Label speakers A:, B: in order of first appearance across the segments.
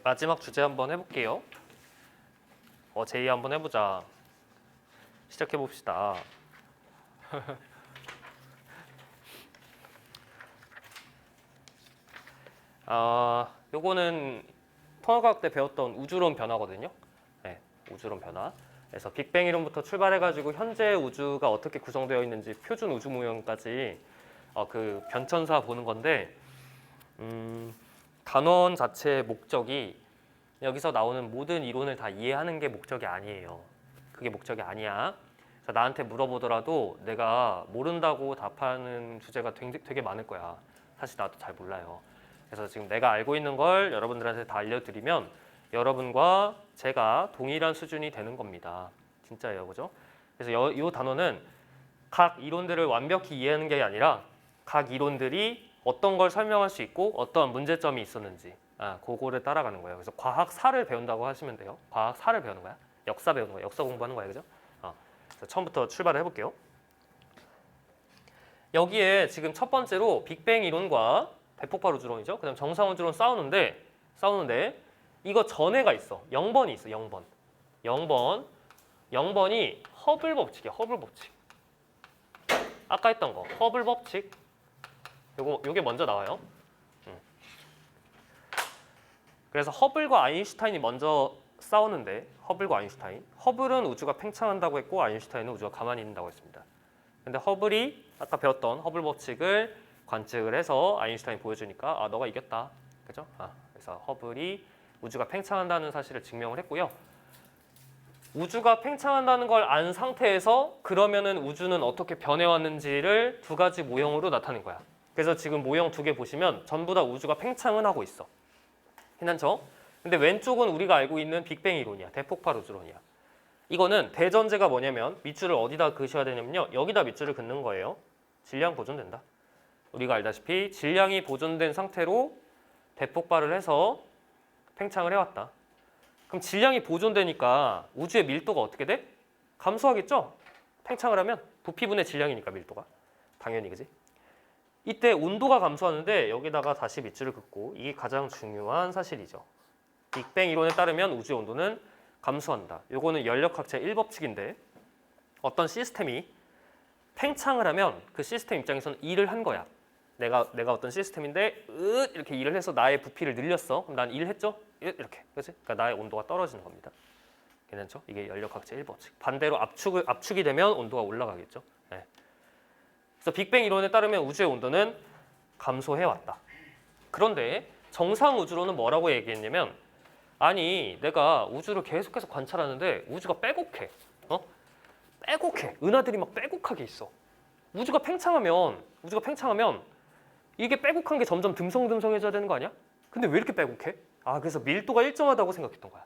A: 마지막 주제 한번 해볼게요. 제이 한번 해보자. 시작해봅시다. 요거는 통합과학 때 배웠던 우주론 변화거든요. 네, 우주론 변화. 그래서 빅뱅 이론부터 출발해가지고 현재 우주가 어떻게 구성되어 있는지 표준 우주 모형까지 그 변천사 보는 건데, 단원 자체의 목적이 여기서 나오는 모든 이론을 다 이해하는 게 목적이 아니에요. 그게 목적이 아니야. 그래서 나한테 물어보더라도 내가 모른다고 답하는 주제가 되게 많을 거야. 사실 나도 잘 몰라요. 그래서 지금 내가 알고 있는 걸 여러분들한테 다 알려드리면 여러분과 제가 동일한 수준이 되는 겁니다. 진짜예요, 그죠? 그래서 이 단어는 각 이론들을 완벽히 이해하는 게 아니라 각 이론들이 어떤 걸 설명할 수 있고 어떤 문제점이 있었는지 그거를 따라가는 거예요. 그래서 과학사를 배운다고 하시면 돼요. 과학사를 배우는 거야. 역사 배우는 거야. 역사 공부하는 거야, 그죠? 그래서 처음부터 출발을 해볼게요. 여기에 지금 첫 번째로 빅뱅 이론과 대폭발 우주론이죠. 그다음 정상 우주론 싸우는데 이거 전에가 있어. 0번이 있어. 0번이 허블 법칙이야. 허블 법칙. 아까 했던 거 허블 법칙. 요게 먼저 나와요. 그래서 허블과 아인슈타인이 먼저 싸우는데, 허블과 아인슈타인. 허블은 우주가 팽창한다고 했고 아인슈타인은 우주가 가만히 있는다고 했습니다. 근데 허블이 아까 배웠던 허블 법칙을 관측을 해서 아인슈타인 보여주니까 너가 이겼다. 그죠? 그래서 허블이 우주가 팽창한다는 사실을 증명을 했고요. 우주가 팽창한다는 걸 안 상태에서 그러면은 우주는 어떻게 변해왔는지를 두 가지 모형으로 나타낸 거야. 그래서 지금 모형 두 개 보시면 전부 다 우주가 팽창은 하고 있어. 괜찮죠? 근데 왼쪽은 우리가 알고 있는 빅뱅 이론이야. 대폭발 우주론이야. 이거는 대전제가 뭐냐면 밑줄을 어디다 그으셔야 되냐면요. 여기다 밑줄을 긋는 거예요. 질량 보존된다. 우리가 알다시피 질량이 보존된 상태로 대폭발을 해서 팽창을 해왔다. 그럼 질량이 보존되니까 우주의 밀도가 어떻게 돼? 감소하겠죠? 팽창을 하면 부피분의 질량이니까 밀도가. 당연히 그지? 이때 온도가 감소하는데 여기다가 다시 밑줄을 긋고 이게 가장 중요한 사실이죠. 빅뱅 이론에 따르면 우주의 온도는 감소한다. 요거는 연력학제 1법칙인데 어떤 시스템이 팽창을 하면 그 시스템 입장에서는 일을 한 거야. 내가 어떤 시스템인데 이렇게 일을 해서 나의 부피를 늘렸어. 그럼 난 일을 했죠? 이렇게. 그렇지? 그러니까 나의 온도가 떨어지는 겁니다. 괜찮죠? 이게 연력학제 1법칙. 반대로 압축이 되면 온도가 올라가겠죠. 네. 그래서 빅뱅 이론에 따르면 우주의 온도는 감소해 왔다. 그런데 정상 우주론은 뭐라고 얘기했냐면, 아니 내가 우주를 계속해서 관찰하는데 우주가 빼곡해. 빼곡해. 은하들이 막 빼곡하게 있어. 우주가 팽창하면 이게 빼곡한 게 점점 듬성듬성해져야 되는 거 아니야? 근데 왜 이렇게 빼곡해? 그래서 밀도가 일정하다고 생각했던 거야.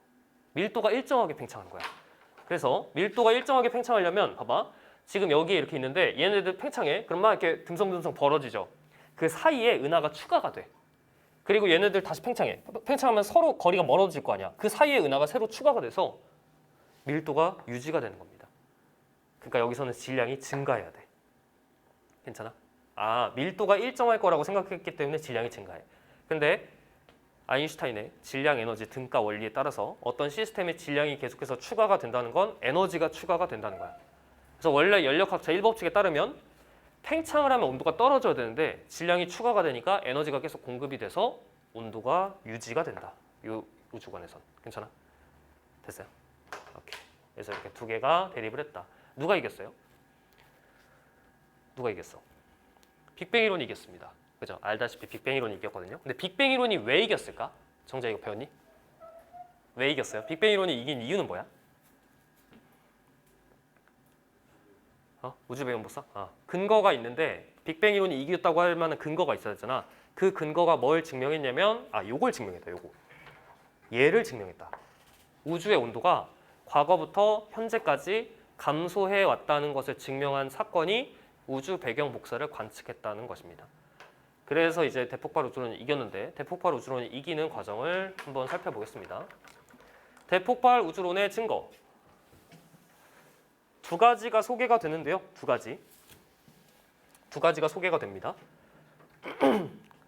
A: 밀도가 일정하게 팽창하는 거야. 그래서 밀도가 일정하게 팽창하려면 봐봐. 지금 여기에 이렇게 있는데 얘네들 팽창해. 그럼 막 이렇게 듬성듬성 벌어지죠. 그 사이에 은하가 추가가 돼. 그리고 얘네들 다시 팽창해. 팽창하면 서로 거리가 멀어질 거 아니야. 그 사이에 은하가 새로 추가가 돼서 밀도가 유지가 되는 겁니다. 그러니까 여기서는 질량이 증가해야 돼. 괜찮아? 밀도가 일정할 거라고 생각했기 때문에 질량이 증가해. 근데 아인슈타인의 질량 에너지 등가 원리에 따라서 어떤 시스템의 질량이 계속해서 추가가 된다는 건 에너지가 추가가 된다는 거야. 그래서 원래 연력학자 1법칙에 따르면 팽창을 하면 온도가 떨어져야 되는데 질량이 추가가 되니까 에너지가 계속 공급이 돼서 온도가 유지가 된다. 이 우주관에선. 괜찮아? 됐어요? 오케이. 그래서 이렇게 두 개가 대립을 했다. 누가 이겼어요? 누가 이겼어? 빅뱅 이론이 이겼습니다. 그죠? 알다시피 빅뱅 이론이 이겼거든요. 근데 빅뱅 이론이 왜 이겼을까? 정자 이거 배웠니? 왜 이겼어요? 빅뱅 이론이 이긴 이유는 뭐야? 우주 배운 못사? 근거가 있는데 빅뱅 이론이 이겼다고 할 만한 근거가 있어야 되잖아. 그 근거가 뭘 증명했냐면 요걸 증명했다. 얘를 증명했다. 우주의 온도가 과거부터 현재까지 감소해 왔다는 것을 증명한 사건이 우주 배경 복사를 관측했다는 것입니다. 그래서 이제 대폭발 우주론이 이겼는데 대폭발 우주론이 이기는 과정을 한번 살펴보겠습니다. 대폭발 우주론의 증거 두 가지가 소개가 되는데요. 두 가지가 소개가 됩니다.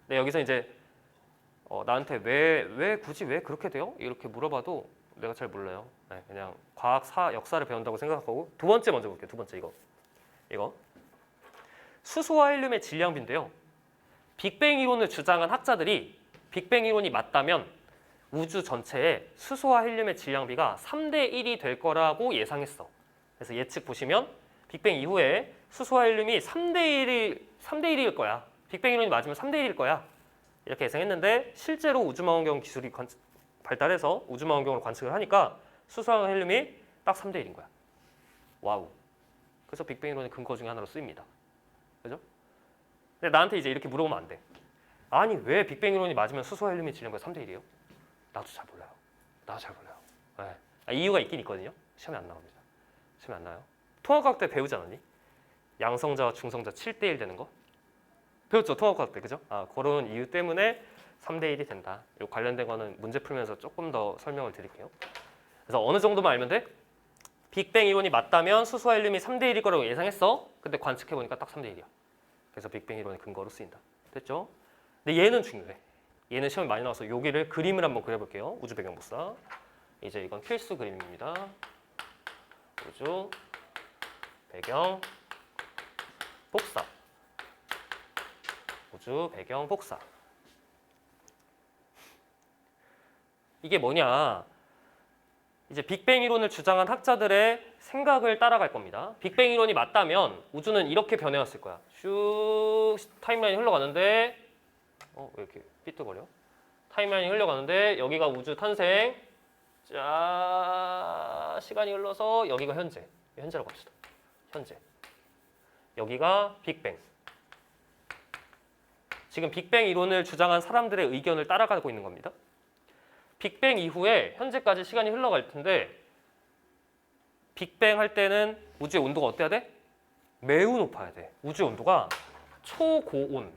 A: 네, 여기서 이제 나한테 왜 굳이 왜 그렇게 돼요? 이렇게 물어봐도 내가 잘 몰라요. 네, 그냥 과학 역사를 배운다고 생각하고. 두 번째 먼저 볼게요. 두 번째 이거 수소와 헬륨의 질량비인데요. 빅뱅 이론을 주장한 학자들이 빅뱅 이론이 맞다면 우주 전체에 수소와 헬륨의 질량비가 3대 1이 될 거라고 예상했어. 그래서 예측 보시면 빅뱅 이후에 수소와 헬륨이 3대 1일 거야. 빅뱅 이론이 맞으면 3대 1일 거야. 이렇게 예상했는데 실제로 우주망원경 기술이 발달해서 우주망원경으로 관측을 하니까 수소와 헬륨이 딱 3대 1인 거야. 와우. 그래서 빅뱅 이론의 근거 중에 하나로 쓰입니다. 그죠? 근데 나한테 이제 이렇게 물어보면 안 돼. 아니 왜 빅뱅 이론이 맞으면 수소와 헬륨이 질량비가 3대 1이에요? 나도 잘 몰라요. 나도 잘 몰라요. 네. 이유가 있긴 있거든요. 시험에 안 나옵니다. 시험에 안 나요. 통합과학 때 배우지 않았니? 양성자와 중성자 7대 1 되는 거? 배웠죠? 통합과학 때. 그죠? 그런 이유 때문에 3대 1이 된다. 이 관련된 거는 문제 풀면서 조금 더 설명을 드릴게요. 그래서 어느 정도만 알면 돼? 빅뱅 이론이 맞다면 수소와 헬륨이 3대 1일 거라고 예상했어. 근데 관측해보니까 딱 3대 1이야. 그래서 빅뱅 이론의 근거로 쓰인다. 됐죠? 근데 얘는 중요해. 얘는 시험에 많이 나와서 여기를 그림을 한번 그려볼게요. 우주 배경 복사. 이제 이건 필수 그림입니다. 우주 배경 복사. 우주 배경 복사. 이게 뭐냐? 이제 빅뱅 이론을 주장한 학자들의 생각을 따라갈 겁니다. 빅뱅 이론이 맞다면 우주는 이렇게 변해왔을 거야. 슉 타임라인이 흘러가는데 왜 이렇게 삐뚤거려? 타임라인이 흘러가는데 여기가 우주 탄생. 자, 시간이 흘러서 여기가 현재라고 합시다. 현재. 여기가 빅뱅. 지금 빅뱅 이론을 주장한 사람들의 의견을 따라가고 있는 겁니다. 빅뱅 이후에 현재까지 시간이 흘러갈 텐데 빅뱅 할 때는 우주의 온도가 어때야 돼? 매우 높아야 돼. 우주의 온도가 초고온,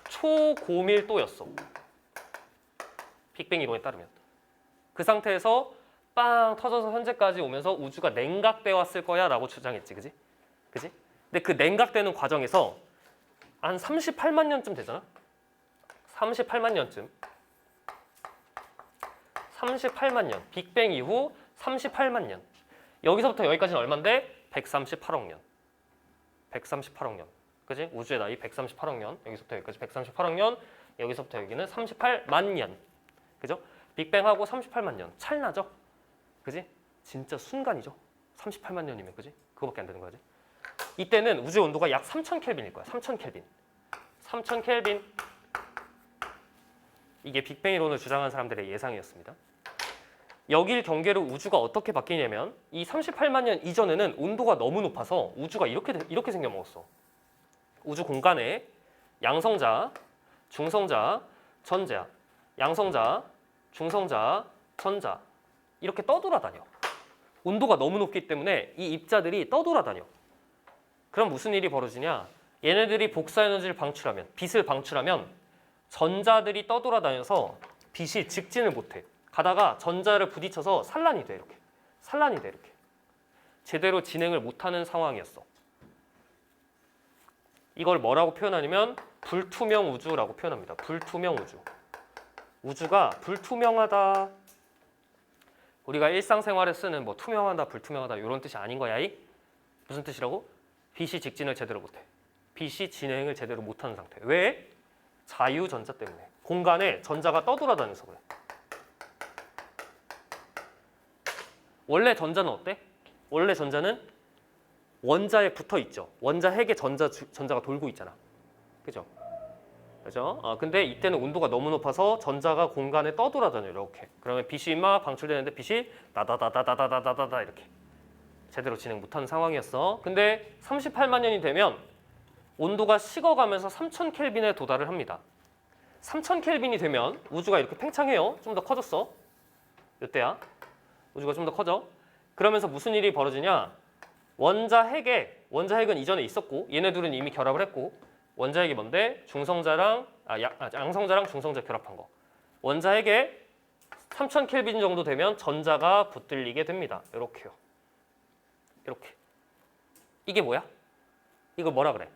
A: 초고밀도였어. 빅뱅 이론에 따르면. 그 상태에서 빵 터져서 현재까지 오면서 우주가 냉각되어 왔을 거야 라고 주장했지. 그지? 근데 그 냉각되는 과정에서 한 38만 년쯤 되잖아? 38만 년쯤. 38만 년. 빅뱅 이후 38만 년. 여기서부터 여기까지는 얼만데? 138억 년. 138억 년. 그지? 우주의 나이 138억 년. 여기서부터 여기까지 138억 년. 여기서부터 여기는 38만 년. 그죠? 빅뱅하고 38만 년. 찰나죠? 그지? 진짜 순간이죠. 38만 년이면. 그지? 그거밖에 안 되는 거지. 이때는 우주의 온도가 약 3000켈빈일 거야. 3000켈빈. 3000켈빈. 이게 빅뱅 이론을 주장한 사람들의 예상이었습니다. 여길 경계로 우주가 어떻게 바뀌냐면 이 38만 년 이전에는 온도가 너무 높아서 우주가 이렇게 생겨먹었어. 우주 공간에 양성자, 중성자, 전자, 양성자, 중성자, 전자 이렇게 떠돌아다녀. 온도가 너무 높기 때문에 이 입자들이 떠돌아다녀. 그럼 무슨 일이 벌어지냐? 얘네들이 복사 에너지를 방출하면, 빛을 방출하면 전자들이 떠돌아다녀서 빛이 직진을 못해. 가다가 전자를 부딪혀서 산란이 돼 이렇게. 산란이 돼 이렇게. 제대로 진행을 못하는 상황이었어. 이걸 뭐라고 표현하냐면 불투명 우주라고 표현합니다. 불투명 우주. 우주가 불투명하다. 우리가 일상생활에 쓰는 뭐 투명하다, 불투명하다 이런 뜻이 아닌 거야. 무슨 뜻이라고? 빛이 직진을 제대로 못해. 빛이 진행을 제대로 못하는 상태. 왜? 자유전자 때문에. 공간에 전자가 떠돌아다녀서 그래. 원래 전자는 어때? 원래 전자는 원자에 붙어 있죠. 원자 핵에 전자가 돌고 있잖아. 그죠? 근데 이때는 온도가 너무 높아서 전자가 공간에 떠돌아다녀 이렇게. 그러면 빛이 막 방출되는데 빛이 다다다다다다다다다 이렇게 제대로 진행 못하는 상황이었어. 근데 38만 년이 되면 온도가 식어가면서 3000켈빈에 도달을 합니다. 3000켈빈이 되면 우주가 이렇게 팽창해요. 좀 더 커졌어. 이때야. 우주가 좀 더 커져. 그러면서 무슨 일이 벌어지냐? 원자 핵은 이전에 있었고 얘네들은 이미 결합을 했고 원자 핵이 뭔데? 양성자랑 중성자 결합한 거. 원자 핵에 3000켈빈 정도 되면 전자가 붙들리게 됩니다. 이렇게요. 이렇게. 이게 뭐야? 이거 뭐라 그래?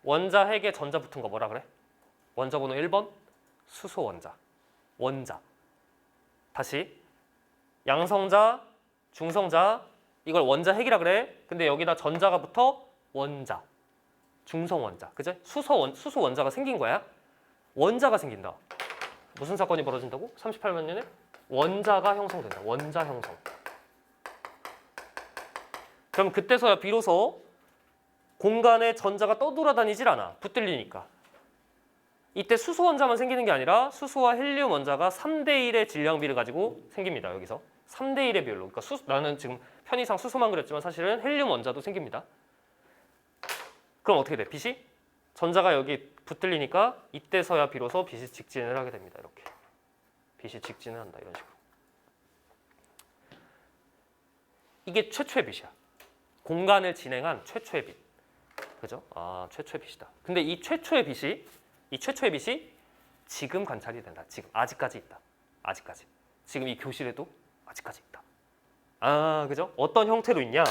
A: 원자 핵에 전자 붙은 거 뭐라 그래? 원자 번호 1번 수소 원자. 원자. 다시 양성자, 중성자 이걸 원자 핵이라 그래. 근데 여기다 전자가 붙어 원자. 중성 원자. 그죠? 수소 원자가 생긴 거야. 원자가 생긴다. 무슨 사건이 벌어진다고? 38만 년에 원자가 형성된다. 원자 형성. 그럼 그때서야 비로소 공간에 전자가 떠돌아다니질 않아. 붙들리니까. 이때 수소 원자만 생기는 게 아니라 수소와 헬륨 원자가 3대1의 질량비를 가지고 생깁니다. 여기서 3대1의 비율로. 그러니까 나는 지금 편의상 수소만 그렸지만 사실은 헬륨 원자도 생깁니다. 그럼 어떻게 돼? 빛이? 전자가 여기 붙들리니까 이때서야 비로소 빛이 직진을 하게 됩니다. 이렇게. 빛이 직진을 한다. 이런 식으로. 이게 최초의 빛이야. 공간을 진행한 최초의 빛. 그죠? 아, 최초의 빛이다. 근데 이 최초의 빛이 지금 관찰이 된다. 지금 아직까지 있다. 아직까지. 지금 이 교실에도 아직까지 있다. 아, 그죠? 어떤 형태로 있냐?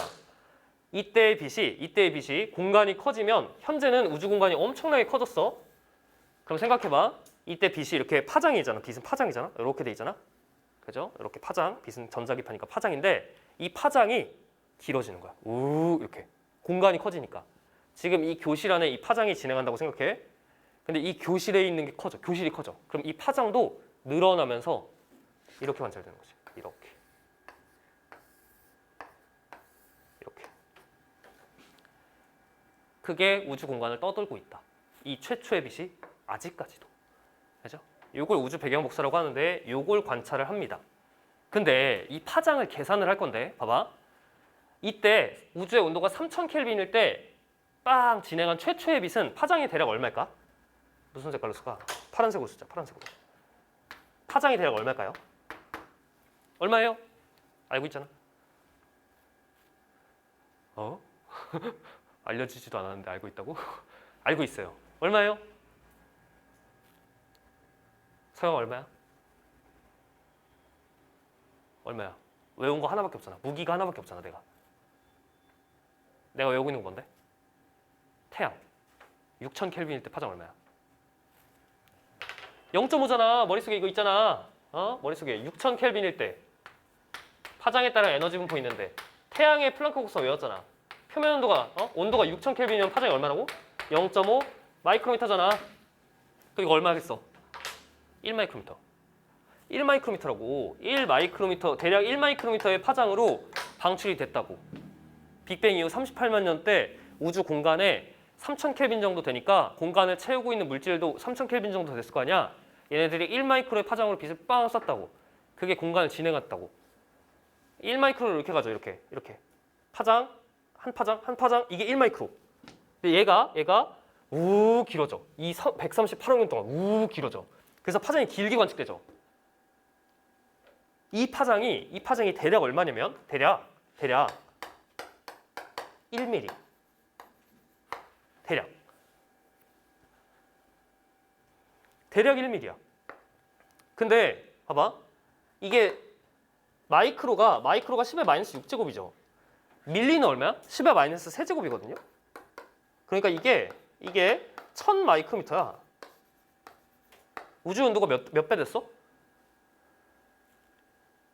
A: 이때의 빛이 공간이 커지면 현재는 우주 공간이 엄청나게 커졌어. 그럼 생각해봐. 이때 빛이 이렇게 파장이잖아. 빛은 파장이잖아. 이렇게 돼 있잖아. 그죠? 이렇게 파장. 빛은 전자기파니까 파장인데 이 파장이 길어지는 거야. 우 이렇게 공간이 커지니까. 지금 이 교실 안에 이 파장이 진행한다고 생각해. 근데 이 교실에 있는 게 커져. 교실이 커져. 그럼 이 파장도 늘어나면서 이렇게 관찰되는 거지. 이렇게. 이렇게. 그게 우주 공간을 떠돌고 있다. 이 최초의 빛이 아직까지도. 그죠? 이걸 우주 배경 복사라고 하는데 이걸 관찰을 합니다. 근데 이 파장을 계산을 할 건데 봐봐. 이때 우주의 온도가 3000켈빈일 때 빵 진행한 최초의 빛은 파장이 대략 얼마일까? 무슨 색깔로 쓸까? 파란색으로 쓰자. 파란색으로. 파장이 대략 얼마일까요? 얼마예요? 알고 있잖아. 어? 알려주지도 않았는데 알고 있다고? 알고 있어요. 얼마예요? 서영 얼마야? 얼마야? 외운 거 하나밖에 없잖아. 무기가 하나밖에 없잖아. 내가 외우고 있는 건 뭔데? 태양. 6000켈빈일 때 파장 얼마야? 0.5잖아. 머릿속에 이거 있잖아. 머릿속에 6000켈빈일 때 파장에 따라 에너지 분포 있는데 태양의 플랑크 곡선 외웠잖아. 표면 온도가 온도가 6000켈빈이면 파장이 얼마라고? 0.5 마이크로미터잖아. 그리고 얼마겠어? 1마이크로미터. 1마이크로미터라고. 1마이크로미터 대략 1마이크로미터의 파장으로 방출이 됐다고. 빅뱅 이후 38만 년 때 우주 공간에 3000켈빈 정도 되니까 공간을 채우고 있는 물질도 3000켈빈 정도 됐을 거 아니야. 얘네들이 1마이크로의 파장으로 빛을 빵 쐈다고. 그게 공간을 진행했다고. 1마이크로를 이렇게 가죠. 이렇게. 파장, 한 파장 이게 1마이크로. 근데 얘가 우 길어져. 이 138억 년 동안 우 길어져. 그래서 파장이 길게 관측되죠. 이 파장이 대략 얼마냐면 대략 1mm. 대략 1mm야. 근데 봐봐. 이게 마이크로가 10의 마이너스 6제곱이죠. 밀리는 얼마야? 10의 마이너스 3제곱이거든요. 그러니까 이게 1000 마이크로미터야. 우주 온도가 몇 배 됐어?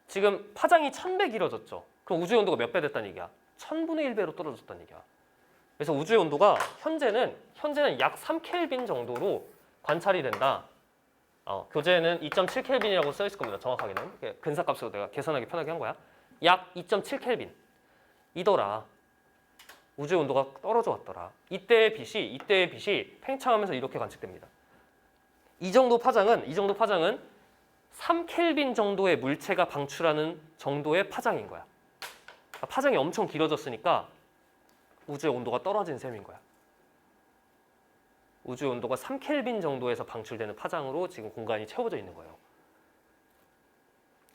A: 지금 파장이 1000배 길어졌죠. 그럼 우주의 온도가 몇 배 됐다는 얘기야? 1000분의 1배로 떨어졌다는 얘기야. 그래서 우주의 온도가 현재는 약 3켈빈 정도로 관찰이 된다. 교재에는 2.7켈빈이라고 써 있을 겁니다. 정확하게는. 근사값으로 내가 계산하기 편하게 한 거야. 약 2.7켈빈 이더라. 우주의 온도가 떨어져 왔더라. 이때의 빛이 팽창하면서 이렇게 관측됩니다. 이 정도 파장은 3켈빈 정도의 물체가 방출하는 정도의 파장인 거야. 그러니까 파장이 엄청 길어졌으니까 우주의 온도가 떨어진 셈인 거야. 우주의 온도가 3켈빈 정도에서 방출되는 파장으로 지금 공간이 채워져 있는 거예요.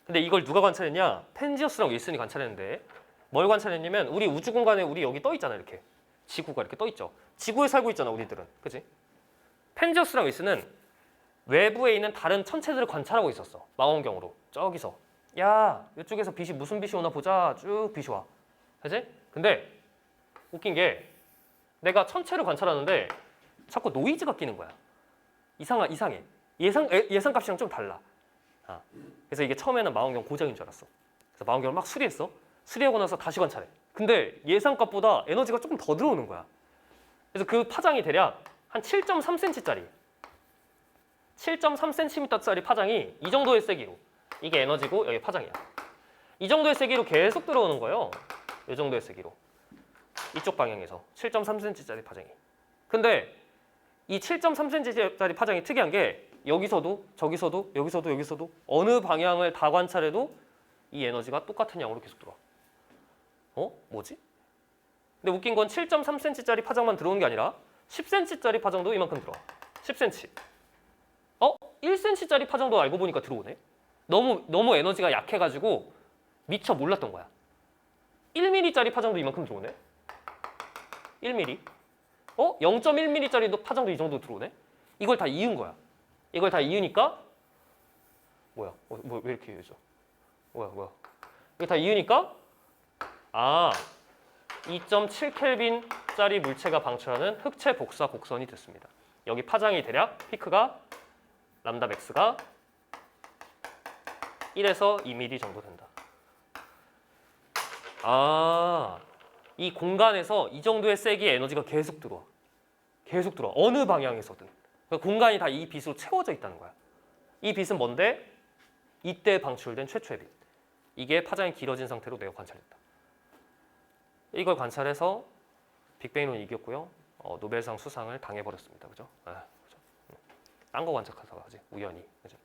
A: 근데 이걸 누가 관찰했냐? 펜지어스랑 윌슨이 관찰했는데 뭘 관찰했냐면 우리 우주 공간에 우리 여기 떠 있잖아. 이렇게 지구가 이렇게 떠 있죠. 지구에 살고 있잖아 우리들은. 그치? 펜지어스랑 윌슨은 외부에 있는 다른 천체들을 관찰하고 있었어. 망원경으로. 저기서. 야, 이쪽에서 빛이 무슨 빛이 오나 보자. 쭉 빛이 와. 그치? 근데 웃긴 게 내가 천체를 관찰하는데 자꾸 노이즈가 끼는 거야. 이상해. 예상값이랑 좀 달라. 그래서 이게 처음에는 망원경 고장인 줄 알았어. 그래서 망원경을 막 수리했어. 수리하고 나서 다시 관찰해. 근데 예상값보다 에너지가 조금 더 들어오는 거야. 그래서 그 파장이 대략 한 7.3cm짜리 7.3cm짜리 파장이 이 정도의 세기로, 이게 에너지고 여기 파장이야. 이 정도의 세기로 계속 들어오는 거예요. 이 정도의 세기로. 이쪽 방향에서 7.3cm짜리 파장이. 근데 이 7.3cm짜리 파장이 특이한 게 여기서도 저기서도 여기서도 어느 방향을 다 관찰해도 이 에너지가 똑같은 양으로 계속 들어와. 뭐지? 근데 웃긴 건 7.3cm짜리 파장만 들어오는 게 아니라 10cm짜리 파장도 이만큼 들어와. 10cm. 1cm짜리 파장도 알고 보니까 들어오네. 너무 에너지가 약해가지고 미처 몰랐던 거야. 1mm짜리 파장도 이만큼 들어오네. 1mm. 0.1mm짜리 파장도 이 정도 들어오네. 이걸 다 이은 거야. 이걸 다 이으니까 뭐야? 왜 이렇게 이어져? 뭐야? 이거 다 이으니까 2.7켈빈짜리 물체가 방출하는 흑체 복사 곡선이 됐습니다. 여기 파장이 대략 피크가 람다 맥스가 1에서 2mm 정도 된다. 이 공간에서 이 정도의 세기의 에너지가 계속 들어와. 어느 방향에서든. 그러니까 공간이 다 이 빛으로 채워져 있다는 거야. 이 빛은 뭔데? 이때 방출된 최초의 빛. 이게 파장이 길어진 상태로 내가 관찰했다. 이걸 관찰해서 빅뱅 이론이 이겼고요. 노벨상 수상을 당해버렸습니다. 그죠? 딴 거 관측하다가 하지. 우연히. 그죠?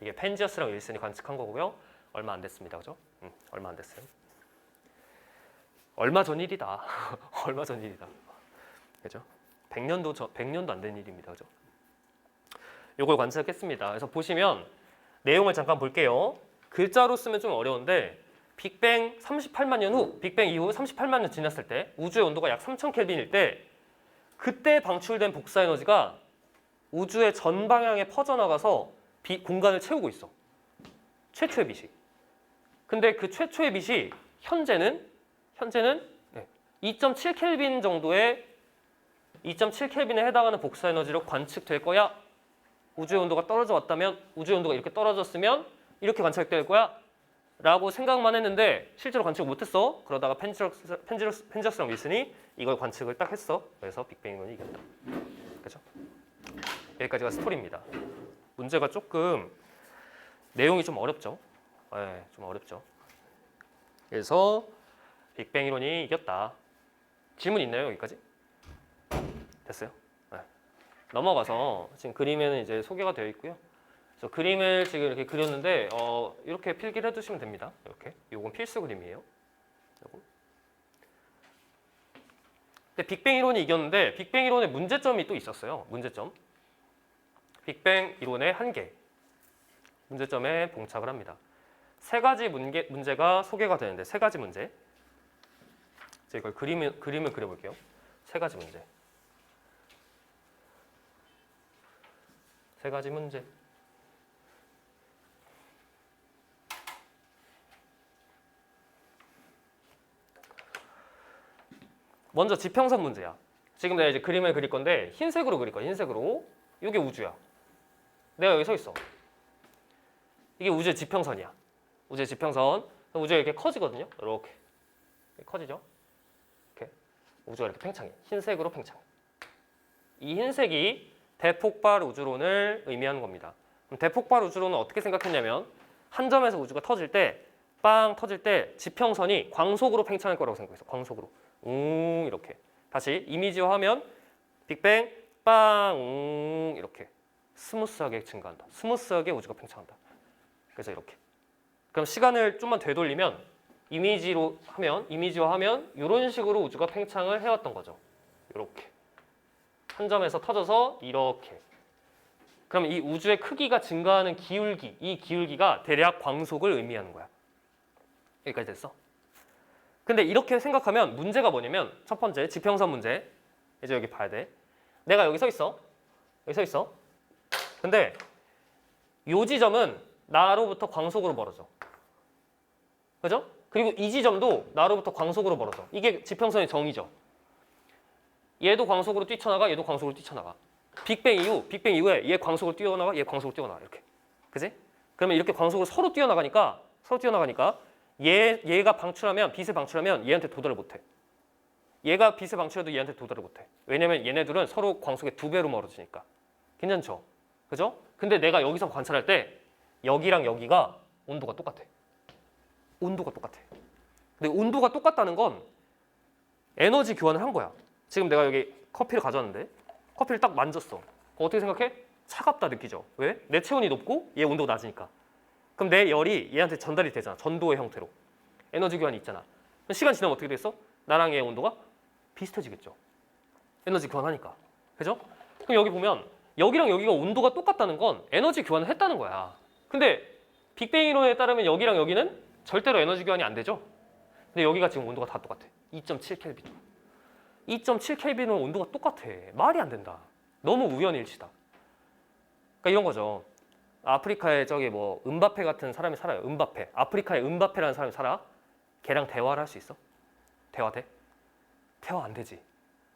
A: 이게 펜지어스랑 윌슨이 관측한 거고요. 얼마 안 됐습니다. 그죠? 얼마 안 됐어요. 얼마 전 일이다. 얼마 전 일이다. 그죠? 100년도 안 된 일입니다. 그죠? 요걸 관측했습니다. 그래서 보시면 내용을 잠깐 볼게요. 글자로 쓰면 좀 어려운데 빅뱅 38만 년 후, 빅뱅 이후 38만 년 지났을 때 우주의 온도가 약 3000켈빈일 때 그때 방출된 복사 에너지가 우주의 전 방향에 퍼져나가서 공간을 채우고 있어. 최초의 빛이. 근데 그 최초의 빛이 현재는 2.7켈빈 정도의 2.7켈빈에 해당하는 복사 에너지로 관측될 거야. 우주의 온도가 떨어져 왔다면, 우주의 온도가 이렇게 떨어졌으면 이렇게 관측될 거야 라고 생각만 했는데 실제로 관측을 못했어. 그러다가 펜지어스랑 윌슨이 이걸 관측을 딱 했어. 그래서 빅뱅 이론이 이겼다. 그죠? 여기까지가 스토리입니다. 문제가 조금 내용이 좀 어렵죠. 네, 좀 어렵죠. 그래서 빅뱅 이론이 이겼다. 질문 있나요? 여기까지? 됐어요? 네. 넘어가서 지금 그림에는 이제 소개가 되어 있고요. 그래서 그림을 지금 이렇게 그렸는데 이렇게 필기를 해두시면 됩니다. 이렇게. 요건 필수 그림이에요. 요거. 근데 빅뱅 이론이 이겼는데 빅뱅 이론의 문제점이 또 있었어요. 문제점. 빅뱅 이론의 한계. 문제점에 봉착을 합니다. 세 가지 문제가 소개가 되는데 세 가지 문제. 제가 이걸 그림을 그려볼게요. 세 가지 문제. 세 가지 문제. 먼저 지평선 문제야. 지금 내가 이제 그림을 그릴 건데 흰색으로 그릴 거야. 흰색으로. 이게 우주야. 내가 여기 서 있어. 이게 우주의 지평선이야. 우주의 지평선. 우주가 이렇게 커지거든요. 이렇게 커지죠. 이렇게 우주가 이렇게 팽창해. 흰색으로 팽창해. 이 흰색이 대폭발 우주론을 의미하는 겁니다. 그럼 대폭발 우주론은 어떻게 생각했냐면 한 점에서 우주가 터질 때 빵 터질 때 지평선이 광속으로 팽창할 거라고 생각했어. 광속으로. 이렇게. 다시 이미지화하면 빅뱅 빵 이렇게 스무스하게 증가한다. 스무스하게 우주가 팽창한다. 그래서 이렇게. 그럼 시간을 좀만 되돌리면 이미지화하면 이런 식으로 우주가 팽창을 해왔던 거죠. 이렇게. 한 점에서 터져서 이렇게. 그럼 이 우주의 크기가 증가하는 기울기, 이 기울기가 대략 광속을 의미하는 거야. 여기까지 됐어? 근데 이렇게 생각하면 문제가 뭐냐면 첫 번째 지평선 문제. 이제 여기 봐야 돼. 내가 여기 서 있어. 여기 서 있어. 근데 이 지점은 나로부터 광속으로 멀어져. 그죠? 그리고 이 지점도 나로부터 광속으로 멀어져. 이게 지평선의 정의죠. 얘도 광속으로 뛰쳐나가, 얘도 광속으로 뛰쳐나가. 빅뱅 이후에 얘 광속으로 뛰어나가, 얘 광속으로 뛰어나가 이렇게. 그지? 그러면 이렇게 광속으로 서로 뛰어나가니까 얘가 방출하면 빛을 방출하면 얘한테 도달을 못해. 얘가 빛을 방출해도 얘한테 도달을 못해. 왜냐면 얘네들은 서로 광속의 2배로 멀어지니까. 괜찮죠? 그죠? 근데 내가 여기서 관찰할 때 여기랑 여기가 온도가 똑같아. 온도가 똑같아. 근데 온도가 똑같다는 건 에너지 교환을 한 거야. 지금 내가 여기 커피를 가져왔는데 커피를 딱 만졌어. 어떻게 생각해? 차갑다 느끼죠? 왜? 내 체온이 높고 얘 온도가 낮으니까. 그럼 내 열이 얘한테 전달이 되잖아. 전도의 형태로. 에너지 교환이 있잖아. 그럼 시간 지나면 어떻게 됐어? 나랑 얘 온도가 비슷해지겠죠. 에너지 교환하니까. 그죠? 그럼 여기 보면 여기랑 여기가 온도가 똑같다는 건 에너지 교환을 했다는 거야. 근데 빅뱅 이론에 따르면 여기랑 여기는 절대로 에너지 교환이 안 되죠. 근데 여기가 지금 온도가 다 똑같아. 2.7켈빈. 2.7켈빈은 온도가 똑같아. 말이 안 된다. 너무 우연일치다. 그러니까 이런 거죠. 아프리카에 저기 뭐 은바페 같은 사람이 살아요. 은바페. 아프리카에 은바페라는 사람이 살아. 걔랑 대화를 할 수 있어? 대화 돼? 대화 안 되지.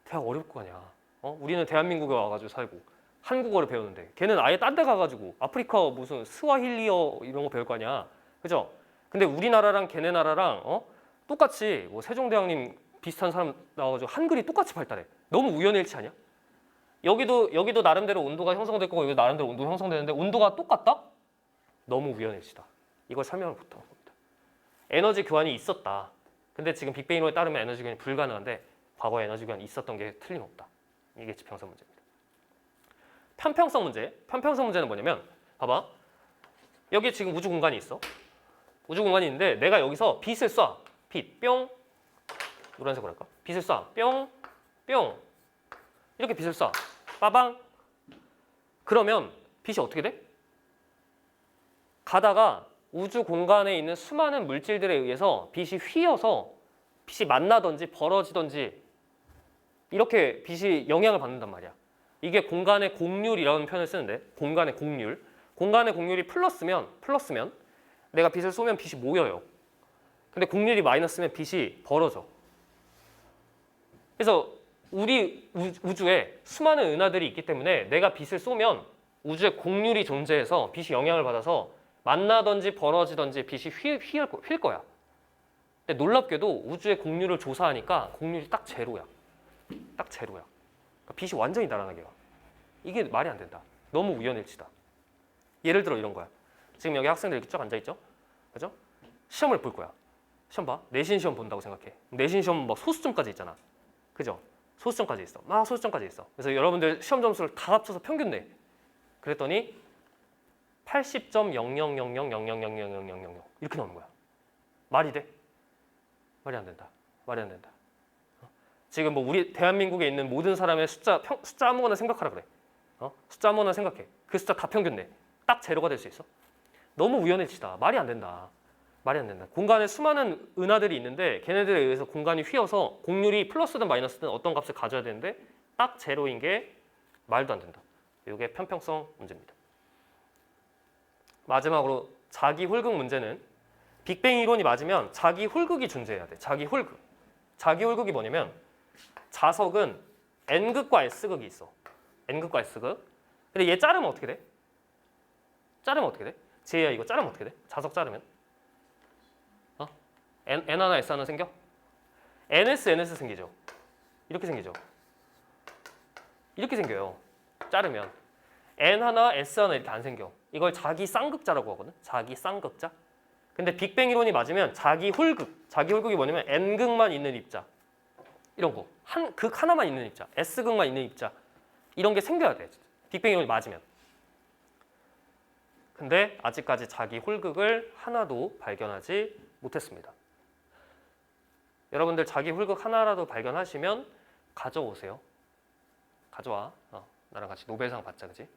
A: 대화 어려울 거 아니야. 우리는 대한민국에 와가지고 살고 한국어를 배우는데 걔는 아예 딴 데 가가지고 아프리카 무슨 스와힐리어 이런 거 배울 거 아니야. 그죠? 근데 우리나라랑 걔네 나라랑 똑같이 뭐 세종대왕님 비슷한 사람 나와가지고 한글이 똑같이 발달해. 너무 우연일치 아니야? 여기도 나름대로 온도가 형성될 거고 여기도 나름대로 온도가 형성되는데 온도가 똑같다? 너무 우연일치다. 이걸 설명을 못하는 겁니다. 에너지 교환이 있었다. 근데 지금 빅뱅 이론에 따르면 에너지 교환이 불가능한데 과거에 에너지 교환이 있었던 게 틀림없다. 이게 지평선 문제입니다. 편평성 문제. 편평성 문제는 뭐냐면 봐봐. 여기 지금 우주 공간이 있어. 우주 공간이 있는데 내가 여기서 빛을 쏴. 빛 뿅. 노란색으로 할까? 빛을 쏴. 뿅. 뿅. 이렇게 빛을 쏴. 빠방. 그러면 빛이 어떻게 돼? 가다가 우주 공간에 있는 수많은 물질들에 의해서 빛이 휘어서 빛이 만나든지 벌어지든지 이렇게 빛이 영향을 받는단 말이야. 이게 공간의 곡률이라는 표현을 쓰는데 공간의 곡률. 공간의 곡률이 플러스면 내가 빛을 쏘면 빛이 모여요. 근데 곡률이 마이너스면 빛이 벌어져. 그래서 우리 우주에 수많은 은하들이 있기 때문에 내가 빛을 쏘면 우주에 곡률이 존재해서 빛이 영향을 받아서 만나든지 벌어지든지 빛이 휠 거야. 근데 놀랍게도 우주의 곡률을 조사하니까 곡률이 딱 제로야. 딱 제로야. 그러니까 빛이 완전히 날아나게 가. 이게 말이 안 된다. 너무 우연일치다. 예를 들어 이런 거야. 지금 여기 학생들 이렇게 쭉 앉아있죠? 그죠? 시험을 볼 거야. 시험 봐. 내신 시험 본다고 생각해. 내신 시험 막 소수점까지 있잖아. 그죠? 소수점까지 있어. 막 소수점까지 있어. 그래서 여러분들 시험 점수를 다 합쳐서 평균 내. 그랬더니 80.0000000000 이렇게 나오는 거야. 말이 돼? 말이 안 된다. 말이 안 된다. 지금 뭐 우리 대한민국에 있는 모든 사람의 숫자 아무거나 생각하라 그래. 숫자 아무거나 생각해. 그 숫자 다 평균 내. 딱 제로가 될 수 있어? 너무 우연일치다. 말이 안 된다. 말이 안 된다. 공간에 수많은 은하들이 있는데 걔네들에 의해서 공간이 휘어서 곡률이 플러스든 마이너스든 어떤 값을 가져야 되는데 딱 제로인 게 말도 안 된다. 이게 편평성 문제입니다. 마지막으로 자기 홀극 문제는 빅뱅 이론이 맞으면 자기 홀극이 존재해야 돼. 자기 홀극. 자기 홀극이 뭐냐면 자석은 N극과 S극이 있어. N극과 S극. 근데 얘 자르면 어떻게 돼? 자르면 어떻게 돼? 지혜야 이거 자르면 어떻게 돼? 자석 자르면? N 하나 S 하나 생겨? NS 생기죠. 이렇게 생기죠. 이렇게 생겨요. 자르면 N 하나 S 하나 이렇게 안 생겨. 이걸 자기 쌍극자라고 하거든. 자기 쌍극자. 근데 빅뱅 이론이 맞으면 자기 홀극. 자기 홀극이 뭐냐면 N극만 있는 입자. 이런 거. 극 하나만 있는 입자. S극만 있는 입자. 이런 게 생겨야 돼. 빅뱅 이론이 맞으면. 근데 아직까지 자기 홀극을 하나도 발견하지 못했습니다. 여러분들 자기 홀극 하나라도 발견하시면 가져오세요. 가져와. 나랑 같이 노벨상 받자, 그지?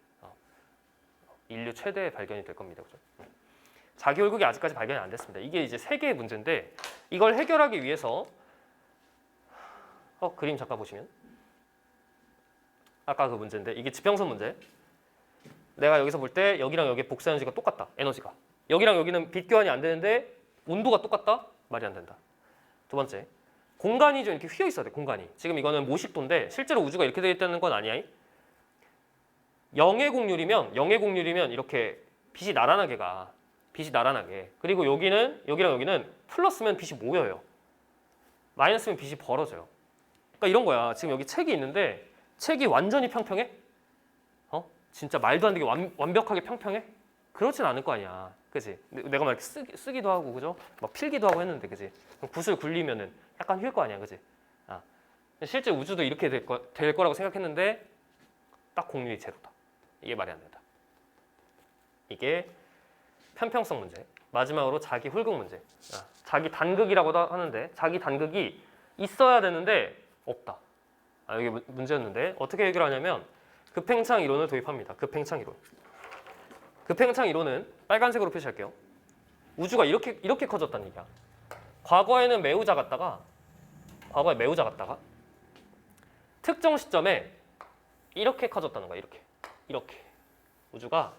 A: 인류 최대의 발견이 될 겁니다, 그죠? 자기 홀극이 아직까지 발견이 안 됐습니다. 이게 이제 세계의 문제인데 이걸 해결하기 위해서 그림 잠깐 보시면 아까 그 문제인데 이게 지평선 문제. 내가 여기서 볼 때 여기랑 여기 복사 에너지가 똑같다. 에너지가. 여기랑 여기는 빛 교환이 안 되는데 온도가 똑같다? 말이 안 된다. 두 번째, 공간이 좀 이렇게 휘어 있어야 돼. 공간이. 지금 이거는 모식도인데 실제로 우주가 이렇게 되어 있다는 건 아니야. 0의 곡률이면 이렇게 빛이 나란하게 가. 빛이 나란하게. 그리고 여기는 여기랑 여기는 플러스면 빛이 모여요. 마이너스면 빛이 벌어져요. 그러니까 이런 거야. 지금 여기 책이 있는데 책이 완전히 평평해? 진짜 말도 안 되게 완벽하게 평평해? 그렇진 않을 거 아니야. 그지? 내가 막 이렇게 쓰기도 하고, 그죠? 막 필기도 하고 했는데, 그지? 붓을 굴리면은 약간 휠 거 아니야, 그지? 실제 우주도 이렇게 될 거라고 생각했는데, 딱 곡률이 제로다. 이게 말이 안 된다. 이게 편평성 문제. 마지막으로 자기 훌극 문제. 자기 단극이라고도 하는데, 자기 단극이 있어야 되는데, 없다. 이게 문제였는데, 어떻게 해결하냐면, 급팽창 이론을 도입합니다. 급팽창 이론. 급팽창 이론은 빨간색으로 표시할게요. 우주가 이렇게 커졌다는 얘기야. 과거에 매우 작았다가 특정 시점에 이렇게 커졌다는 거야. 이렇게 우주가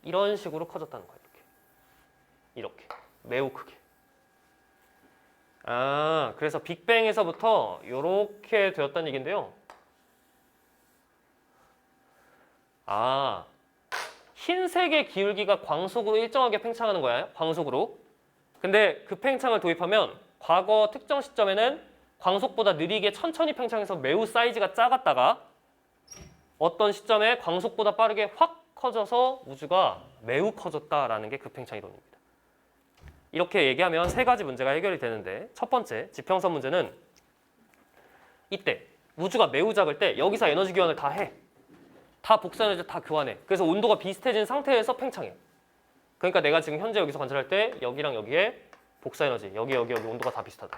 A: 이런 식으로 커졌다는 거야. 이렇게 매우 크게. 그래서 빅뱅에서부터 이렇게 되었다는 얘긴데요. 흰색의 기울기가 광속으로 일정하게 팽창하는 거야. 광속으로. 근데 급팽창을 도입하면 과거 특정 시점에는 광속보다 느리게 천천히 팽창해서 매우 사이즈가 작았다가 어떤 시점에 광속보다 빠르게 확 커져서 우주가 매우 커졌다라는 게 급팽창 이론입니다. 이렇게 얘기하면 세 가지 문제가 해결이 되는데, 첫 번째 지평선 문제는 이때 우주가 매우 작을 때 여기서 에너지 교환을 다 해. 다 복사 에너지 다 교환해. 그래서 온도가 비슷해진 상태에서 팽창해. 그러니까 내가 지금 현재 여기서 관찰할 때 여기랑 여기에 복사 에너지, 여기 온도가 다 비슷하다.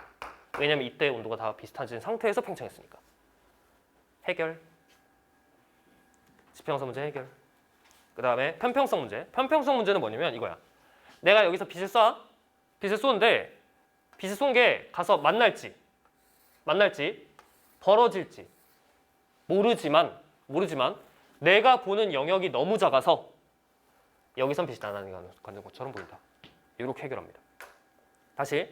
A: 왜냐면 이때 온도가 다 비슷해진 상태에서 팽창했으니까. 해결. 지평선 문제 해결. 그 다음에 편평성 문제. 편평성 문제는 뭐냐면 이거야. 내가 여기서 빛을 쏘는데 빛을 쏜 게 가서 만날지 벌어질지 모르지만 내가 보는 영역이 너무 작아서 여기선 빛이 나타나는 것처럼 보인다. 이렇게 해결합니다. 다시,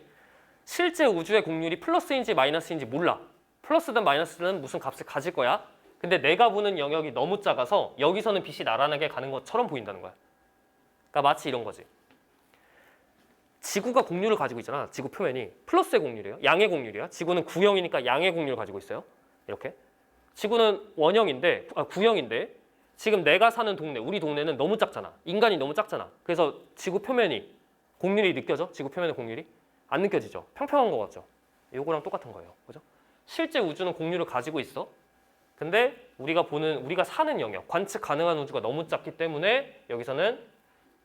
A: 실제 우주의 곡률이 플러스인지 마이너스인지 몰라. 플러스든 마이너스든 무슨 값을 가질 거야. 근데 내가 보는 영역이 너무 작아서 여기서는 빛이 나란하게 가는 것처럼 보인다는 거야. 그러니까 마치 이런 거지. 지구가 곡률을 가지고 있잖아. 지구 표면이 플러스의 곡률이에요. 양의 곡률이야. 지구는 구형이니까 양의 곡률을 가지고 있어요. 이렇게. 지구는 구형인데 지금 내가 사는 동네, 우리 동네는 너무 작잖아. 인간이 너무 작잖아. 그래서 지구 표면이 곡률이 느껴져? 지구 표면의 곡률이? 안 느껴지죠? 평평한 거 같죠? 요거랑 똑같은 거예요. 그죠? 실제 우주는 곡률을 가지고 있어. 근데 우리가 사는 영역, 관측 가능한 우주가 너무 작기 때문에 여기서는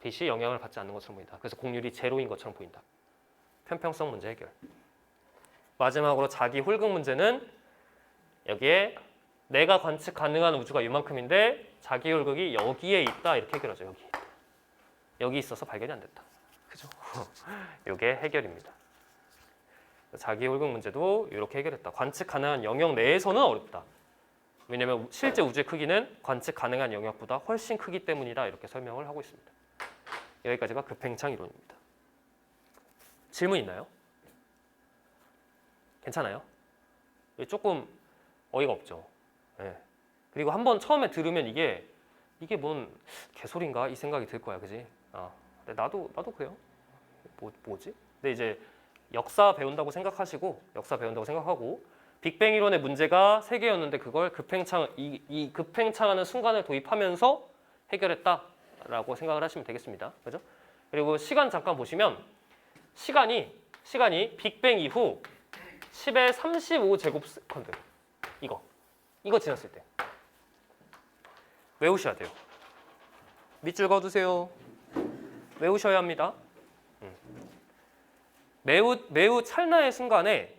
A: 빛이 영향을 받지 않는 것처럼 보인다. 그래서 곡률이 제로인 것처럼 보인다. 편평성 문제 해결. 마지막으로 자기 훌극 문제는 여기에 내가 관측 가능한 우주가 이만큼인데 자기 훌극이 여기에 있다. 이렇게 해결하죠. 여기 있어서 발견이 안 됐다. 그죠? 이게 해결입니다. 자기 훌극 문제도 이렇게 해결했다. 관측 가능한 영역 내에서는 어렵다. 왜냐하면 실제 우주의 크기는 관측 가능한 영역보다 훨씬 크기 때문이다. 이렇게 설명을 하고 있습니다. 여기까지가 급팽창 이론입니다. 질문 있나요? 괜찮아요? 조금 어이가 없죠. 네. 그리고 한번 처음에 들으면 이게 뭔 개소리인가 이 생각이 들 거야, 그지? 근데 나도 그래요. 뭐지? 근데 이제 역사 배운다고 생각하고 빅뱅 이론의 문제가 3개였는데 그걸 이 급팽창하는 순간을 도입하면서 해결했다라고 생각을 하시면 되겠습니다. 그죠? 그리고 시간 잠깐 보시면 시간이 빅뱅 이후 10의 35제곱세컨드 이거 지났을 때 외우셔야 돼요. 밑줄 그어두세요. 외우셔야 합니다. 매우 찰나의 순간에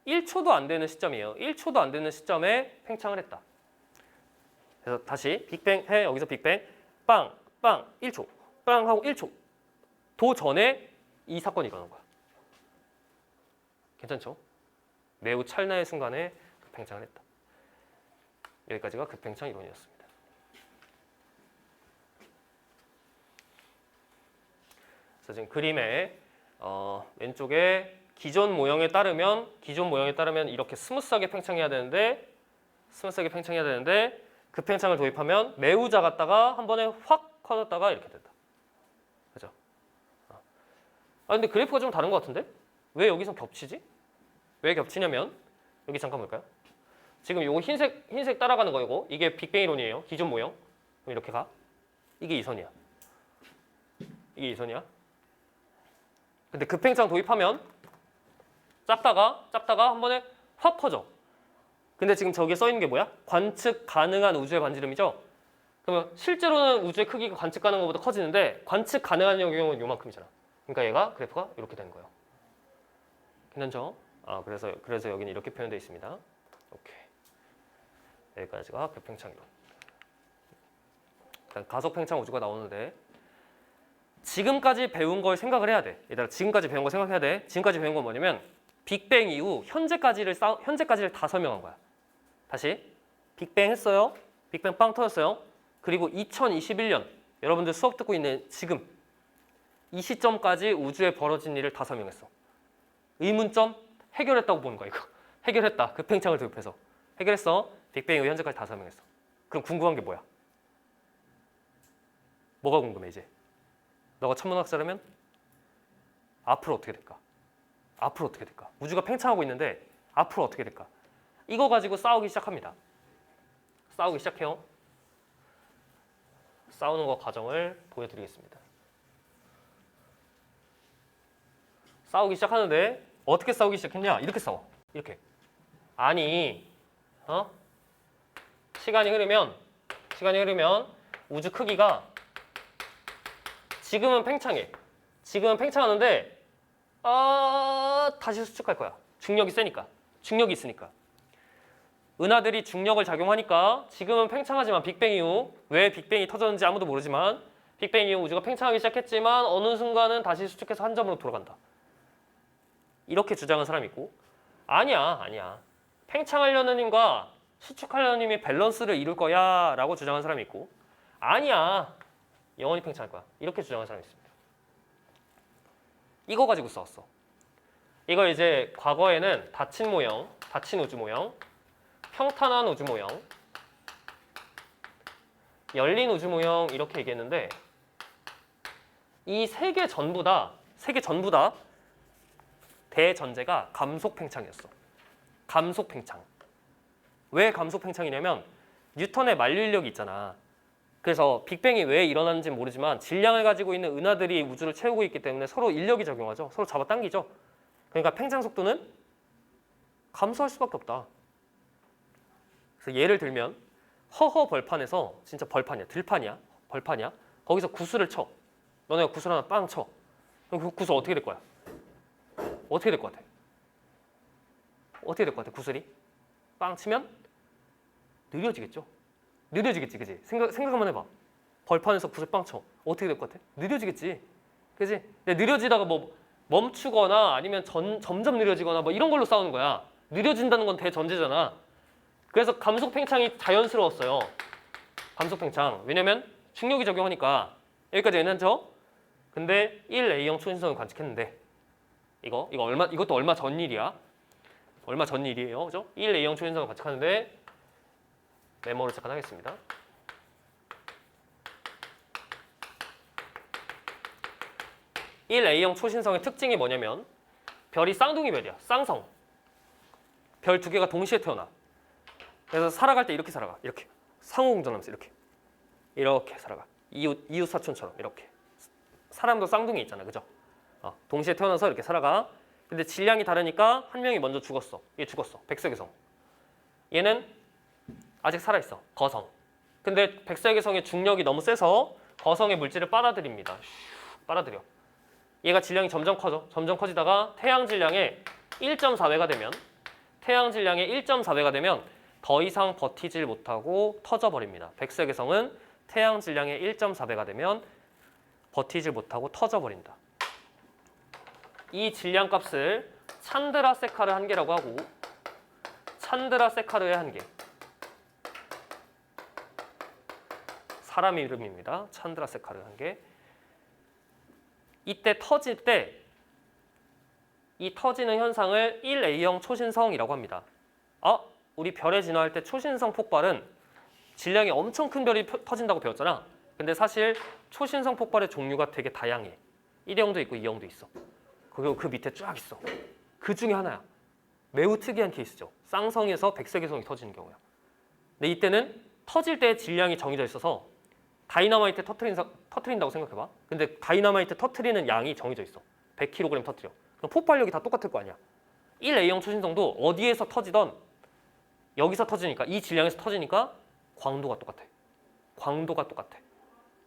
A: 1초도 안 되는 시점이에요. 1초도 안 되는 시점에 팽창을 했다. 그래서 다시 빅뱅 해. 여기서 빅뱅 빵 1초 빵 하고 1초 도 전에 이 사건이 일어난 거야. 괜찮죠? 매우 찰나의 순간에 팽창을 했다. 여기까지가 급팽창 이론이었습니다. 그래서 지금 그림에 왼쪽에 기존 모형에 따르면 이렇게 스무스하게 팽창해야 되는데 급팽창을 도입하면 매우 작았다가 한 번에 확 커졌다가 이렇게 된다. 그죠? 근데 그래프가 좀 다른 것 같은데? 왜 여기서 겹치지? 왜 겹치냐면 여기 잠깐 볼까요? 지금 요거 흰색 따라가는 거 이거 이게 빅뱅 이론이에요. 기존 모형. 그럼 이렇게 가. 이게 2선이야. 이게 2선이야. 근데 급팽창 도입하면 작다가 한 번에 확 커져. 근데 지금 저기에 써 있는 게 뭐야? 관측 가능한 우주의 반지름이죠. 그러면 실제로는 우주의 크기가 관측 가능한 것보다 커지는데 관측 가능한 경우는 요만큼이잖아. 그러니까 얘가 그래프가 이렇게 되는 거예요. 괜찮죠? 그래서 여기는 이렇게 표현되어 있습니다. 오케이. 여기까지가 급팽창 이론. 일단 가속 팽창 우주가 나오는데 지금까지 배운 걸 생각을 해야 돼. 얘들아 지금까지 배운 거 생각해야 돼. 지금까지 배운 건 뭐냐면 빅뱅 이후 현재까지를 다 설명한 거야. 다시 빅뱅 했어요. 빅뱅 빵 터졌어요. 그리고 2021년 여러분들 수업 듣고 있는 지금 이 시점까지 우주에 벌어진 일을 다 설명했어. 의문점 해결했다고 보는 거야 이거. 해결했다. 급팽창을 도입해서 해결했어. 빅뱅 이후 현재까지 다 설명했어. 그럼 궁금한 게 뭐야? 뭐가 궁금해 이제? 너가 천문학자라면 앞으로 어떻게 될까? 앞으로 어떻게 될까? 우주가 팽창하고 있는데 앞으로 어떻게 될까? 이거 가지고 싸우기 시작합니다. 싸우기 시작해요. 싸우는 거 과정을 보여드리겠습니다. 싸우기 시작하는데 어떻게 싸우기 시작했냐? 이렇게 싸워. 이렇게. 아니, 시간이 흐르면 우주 크기가 지금은 팽창해. 지금은 팽창하는데 다시 수축할 거야. 중력이 세니까. 중력이 있으니까. 은하들이 중력을 작용하니까 지금은 팽창하지만 빅뱅 이후 왜 빅뱅이 터졌는지 아무도 모르지만 빅뱅 이후 우주가 팽창하기 시작했지만 어느 순간은 다시 수축해서 한 점으로 돌아간다. 이렇게 주장한 사람이 있고 아니야. 팽창하려는 힘과 수축하려는 힘이 밸런스를 이룰 거야 라고 주장한 사람이 있고 아니야. 영원히 팽창할 거야. 이렇게 주장한 사람이 있습니다. 이거 가지고 싸웠어. 이걸 이제 과거에는 닫힌 모형, 닫힌 우주 모형, 평탄한 우주 모형, 열린 우주 모형 이렇게 얘기했는데 이 세 개 전부 다 대전제가 감속 팽창이었어. 감속 팽창. 왜 감속 팽창이냐면 뉴턴의 만류인력이 있잖아. 그래서 빅뱅이 왜 일어나는지 모르지만 질량을 가지고 있는 은하들이 우주를 채우고 있기 때문에 서로 인력이 적용하죠. 서로 잡아당기죠. 그러니까 팽창 속도는 감소할 수밖에 없다. 그래서 예를 들면 허허 벌판에서 진짜 벌판이야. 벌판이야. 거기서 구슬을 쳐. 너네가 구슬 하나 빵 쳐. 그럼 그 구슬 어떻게 될 거야? 어떻게 될 것 같아? 어떻게 될 것 같아? 구슬이 빵 치면 느려지겠죠. 느려지겠지, 그지? 생각 한번 해봐. 벌판에서 구슬 빵 쳐. 어떻게 될 것 같아? 느려지겠지, 그지? 느려지다가 뭐 멈추거나 아니면 점점 느려지거나 뭐 이런 걸로 싸우는 거야. 느려진다는 건 대전제잖아. 그래서 감속 팽창이 자연스러웠어요. 감속 팽창. 왜냐면 중력이 적용하니까. 여기까지 괜찮죠? 근데 1A형 초신성을 관측했는데 이것도 얼마 전 일이야. 얼마 전 일이에요. 그죠? 1A형 초신성을 관측하는데 메모를 잠깐 하겠습니다. (1A형) 초신성의 특징이 뭐냐면 별이 쌍둥이 별이야. 쌍성. 별 두 개가 동시에 태어나. 그래서 살아갈 때 이렇게 살아가. 이렇게. 상호공존하면서 이렇게 살아가. 이웃 사촌처럼 이렇게. 사람도 쌍둥이 있잖아. 그죠? 동시에 태어나서 이렇게 살아가. 근데 질량이 다르니까 한 명이 먼저 죽었어. 얘 죽었어. 백석의 성. 얘는 아직 살아있어. 거성. 근데 백석의 성의 중력이 너무 세서 거성의 물질을 빨아들입니다. 빨아들여. 얘가 질량이 점점 커져. 점점 커지다가 태양 질량의 1.4배가 되면 더 이상 버티질 못하고 터져버립니다. 백석의 성은 태양 질량의 1.4배가 되면 버티질 못하고 터져버린다. 이 질량 값을 찬드라세카르 한계라고 하고 찬드라세카르의 한계. 사람 이름입니다. 찬드라세카르 한계. 이때 터질 때 이 터지는 현상을 1A형 초신성이라고 합니다. 우리 별에 진화할 때 초신성 폭발은 질량이 엄청 큰 별이 터진다고 배웠잖아. 근데 사실 초신성 폭발의 종류가 되게 다양해. 1형도 있고 2형도 있어. 그리고 그 밑에 쫙 있어. 그 중에 하나야. 매우 특이한 케이스죠. 쌍성에서 백색외성이 터지는 경우야. 근데 이때는 터질 때 질량이 정해져 있어서 다이너마이트 터트린다고 생각해봐. 근데 다이너마이트 터트리는 양이 정해져 있어. 100kg 터트려. 그럼 폭발력이 다 똑같을 거 아니야. 1A형 초신성도 어디에서 터지던 여기서 터지니까 이 질량에서 터지니까 광도가 똑같아. 광도가 똑같아.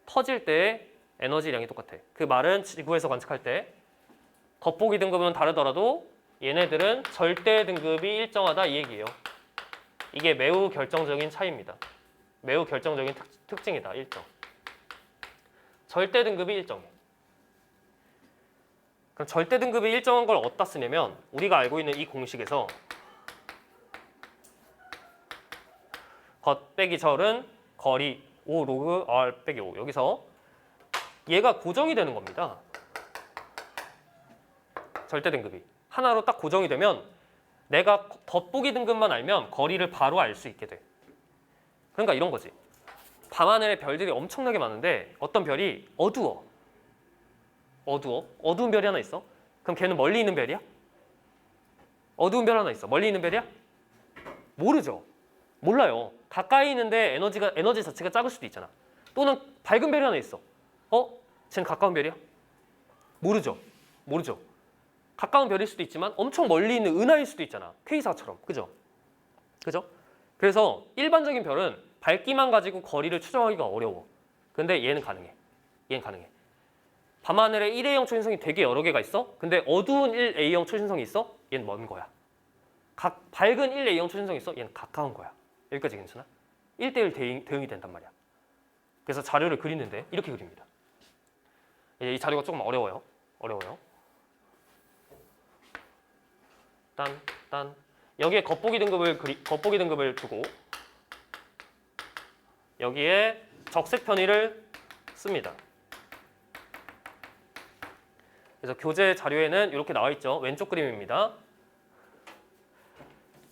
A: 터질 때 에너지량이 똑같아. 그 말은 지구에서 관측할 때 겉보기 등급은 다르더라도 얘네들은 절대 등급이 일정하다 이 얘기예요. 이게 매우 결정적인 차이입니다. 매우 결정적인 특징이다. 일정. 절대 등급이 일정해. 그럼 절대 등급이 일정한 걸 어디다 쓰냐면 우리가 알고 있는 이 공식에서 겉 빼기 절은 거리 5 로그 R 빼기 5. 여기서 얘가 고정이 되는 겁니다. 절대 등급이. 하나로 딱 고정이 되면 내가 겉보기 등급만 알면 거리를 바로 알 수 있게 돼. 그러니까 이런 거지. 밤하늘에 별들이 엄청나게 많은데 어떤 별이 어두워. 어두운 별이 하나 있어. 그럼 걔는 멀리 있는 별이야? 어두운 별 하나 있어. 멀리 있는 별이야? 모르죠. 몰라요. 가까이 있는데 에너지 자체가 작을 수도 있잖아. 또는 밝은 별이 하나 있어. 쟤는 가까운 별이야? 모르죠. 가까운 별일 수도 있지만 엄청 멀리 있는 은하일 수도 있잖아. 퀘이사처럼. 그죠? 그래서 일반적인 별은 밝기만 가지고 거리를 추정하기가 어려워. 근데 얘는 가능해. 밤하늘에 1A형 초신성이 되게 여러 개가 있어. 근데 어두운 1A형 초신성이 있어. 얘는 먼 거야. 밝은 1A형 초신성이 있어. 얘는 가까운 거야. 여기까지 괜찮아? 1대1 대응이 된단 말이야. 그래서 자료를 그리는데 이렇게 그립니다. 이 자료가 조금 어려워요. 여기에 겉보기 등급을 두고 여기에 적색 편의를 씁니다. 그래서 교재 자료에는 이렇게 나와 있죠. 왼쪽 그림입니다.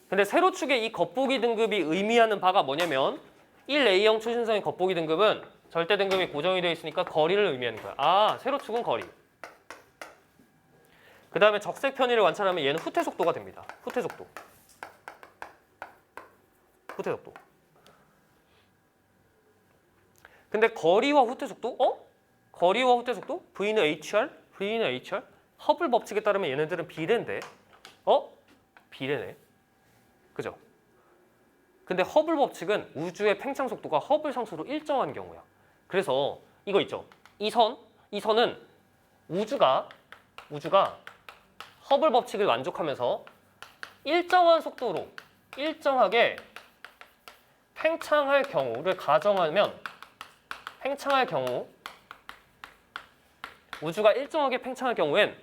A: 근데 세로축의 이 겉보기 등급이 의미하는 바가 뭐냐면 1A형 초신성의 겉보기 등급은 절대 등급이 고정이 되어 있으니까 거리를 의미하는 거야. 세로축은 거리. 그 다음에 적색 편의를 관찰하면 얘는 후퇴 속도가 됩니다. 후퇴 속도. 근데 거리와 후퇴 속도? 거리와 후퇴 속도? V는 HR? 허블 법칙에 따르면 얘네들은 비례인데? 비례네. 그죠? 근데 허블 법칙은 우주의 팽창 속도가 허블 상수로 일정한 경우야. 그래서 이거 있죠? 이 선은 우주가 허블 법칙을 만족하면서 일정한 속도로 일정하게 팽창할 경우를 가정하면 우주가 일정하게 팽창할 경우엔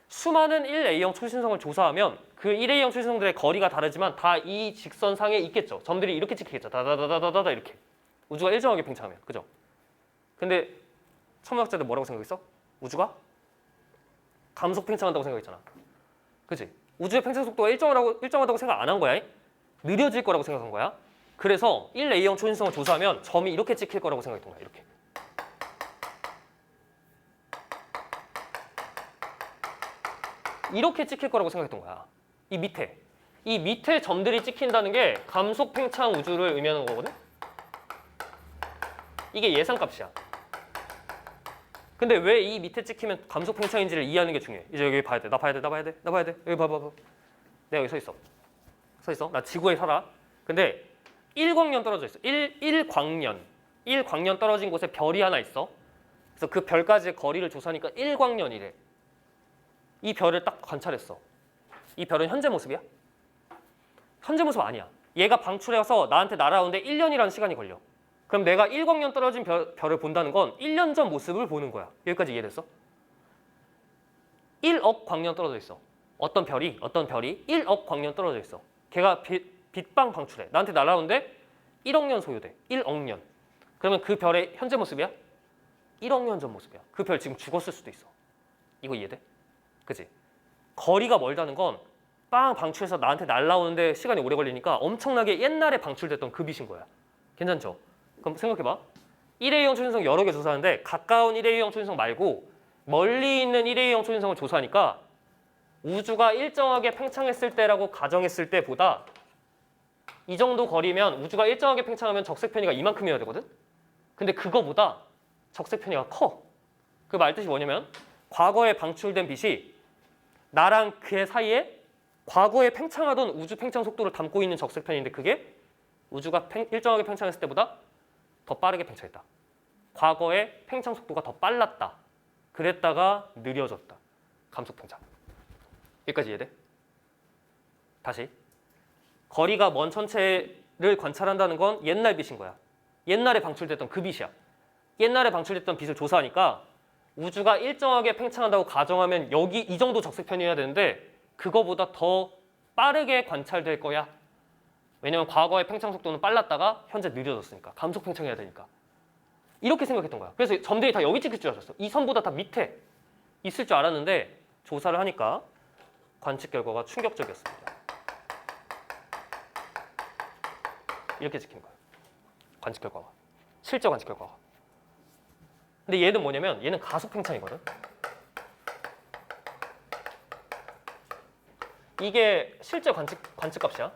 A: 수많은 1A형 초신성을 조사하면 그 1A형 초신성들의 거리가 다르지만 다 이 직선상에 있겠죠. 점들이 이렇게 찍히겠죠. 다다다다다다 이렇게. 우주가 일정하게 팽창하면. 그죠? 근데 천문학자들 뭐라고 생각했어? 우주가 감속 팽창한다고 생각했잖아. 그치? 우주의 팽창 속도가 일정하다고 생각 안 한 거야. 느려질 거라고 생각한 거야. 그래서 1A형 초신성을 조사하면 점이 이렇게 찍힐 거라고 생각했던 거야. 이렇게 찍힐 거라고 생각했던 거야. 이 밑에 점들이 찍힌다는 게 감속 팽창 우주를 의미하는 거거든. 이게 예상값이야. 근데 왜 이 밑에 찍히면 감속 팽창인지를 이해하는 게 중요해. 이제 여기 봐야 돼. 나 봐야 돼. 여기 봐봐. 내가 여기 서 있어. 나 지구에 살아. 근데 1광년 떨어져 있어. 1광년 떨어진 곳에 별이 하나 있어. 그래서 그 별까지의 거리를 조사하니까 1광년이래. 이 별을 딱 관찰했어. 이 별은 현재 모습이야? 현재 모습 아니야. 얘가 방출해서 나한테 날아오는데 1년이라는 시간이 걸려. 그럼 내가 1광년 떨어진 별을 본다는 건 1년 전 모습을 보는 거야. 여기까지 이해됐어? 1억 광년 떨어져 있어. 어떤 별이 1억 광년 떨어져 있어. 걔가 빛방 방출해. 나한테 날아오는데 1억 년 소요돼. 1억 년. 그러면 그 별의 현재 모습이야? 1억 년 전 모습이야. 그 별 지금 죽었을 수도 있어. 이거 이해돼? 그치? 거리가 멀다는 건 빵 방출해서 나한테 날아오는데 시간이 오래 걸리니까 엄청나게 옛날에 방출됐던 그 빛인 거야. 괜찮죠? 그럼 생각해봐. 일회용 초신성 여러 개 조사하는데 가까운 일회용 초신성 말고 멀리 있는 일회용 초신성을 조사하니까 우주가 일정하게 팽창했을 때라고 가정했을 때보다 이 정도 거리면 우주가 일정하게 팽창하면 적색 편이가 이만큼이어야 되거든? 근데 그거보다 적색 편이가 커. 그 말 뜻이 뭐냐면 과거에 방출된 빛이 나랑 그 사이에 과거에 팽창하던 우주 팽창 속도를 담고 있는 적색 편인데 그게 우주가 일정하게 팽창했을 때보다 더 빠르게 팽창했다. 과거에 팽창 속도가 더 빨랐다. 그랬다가 느려졌다. 감속 팽창. 여기까지 이해돼? 다시. 거리가 먼 천체를 관찰한다는 건 옛날 빛인 거야. 옛날에 방출됐던 그 빛이야. 옛날에 방출됐던 빛을 조사하니까 우주가 일정하게 팽창한다고 가정하면 여기 이 정도 적색 편이어야 되는데 그거보다 더 빠르게 관찰될 거야. 왜냐면 과거의 팽창 속도는 빨랐다가 현재 느려졌으니까. 감속 팽창해야 되니까. 이렇게 생각했던 거야. 그래서 점들이 다 여기 찍힐 줄 알았어. 이 선보다 다 밑에 있을 줄 알았는데 조사를 하니까 관측 결과가 충격적이었습니다. 이렇게 찍힌 거야. 관측 결과가. 실제 관측 결과가. 근데 얘는 뭐냐면 얘는 가속 팽창이거든. 이게 실제 관측값이야.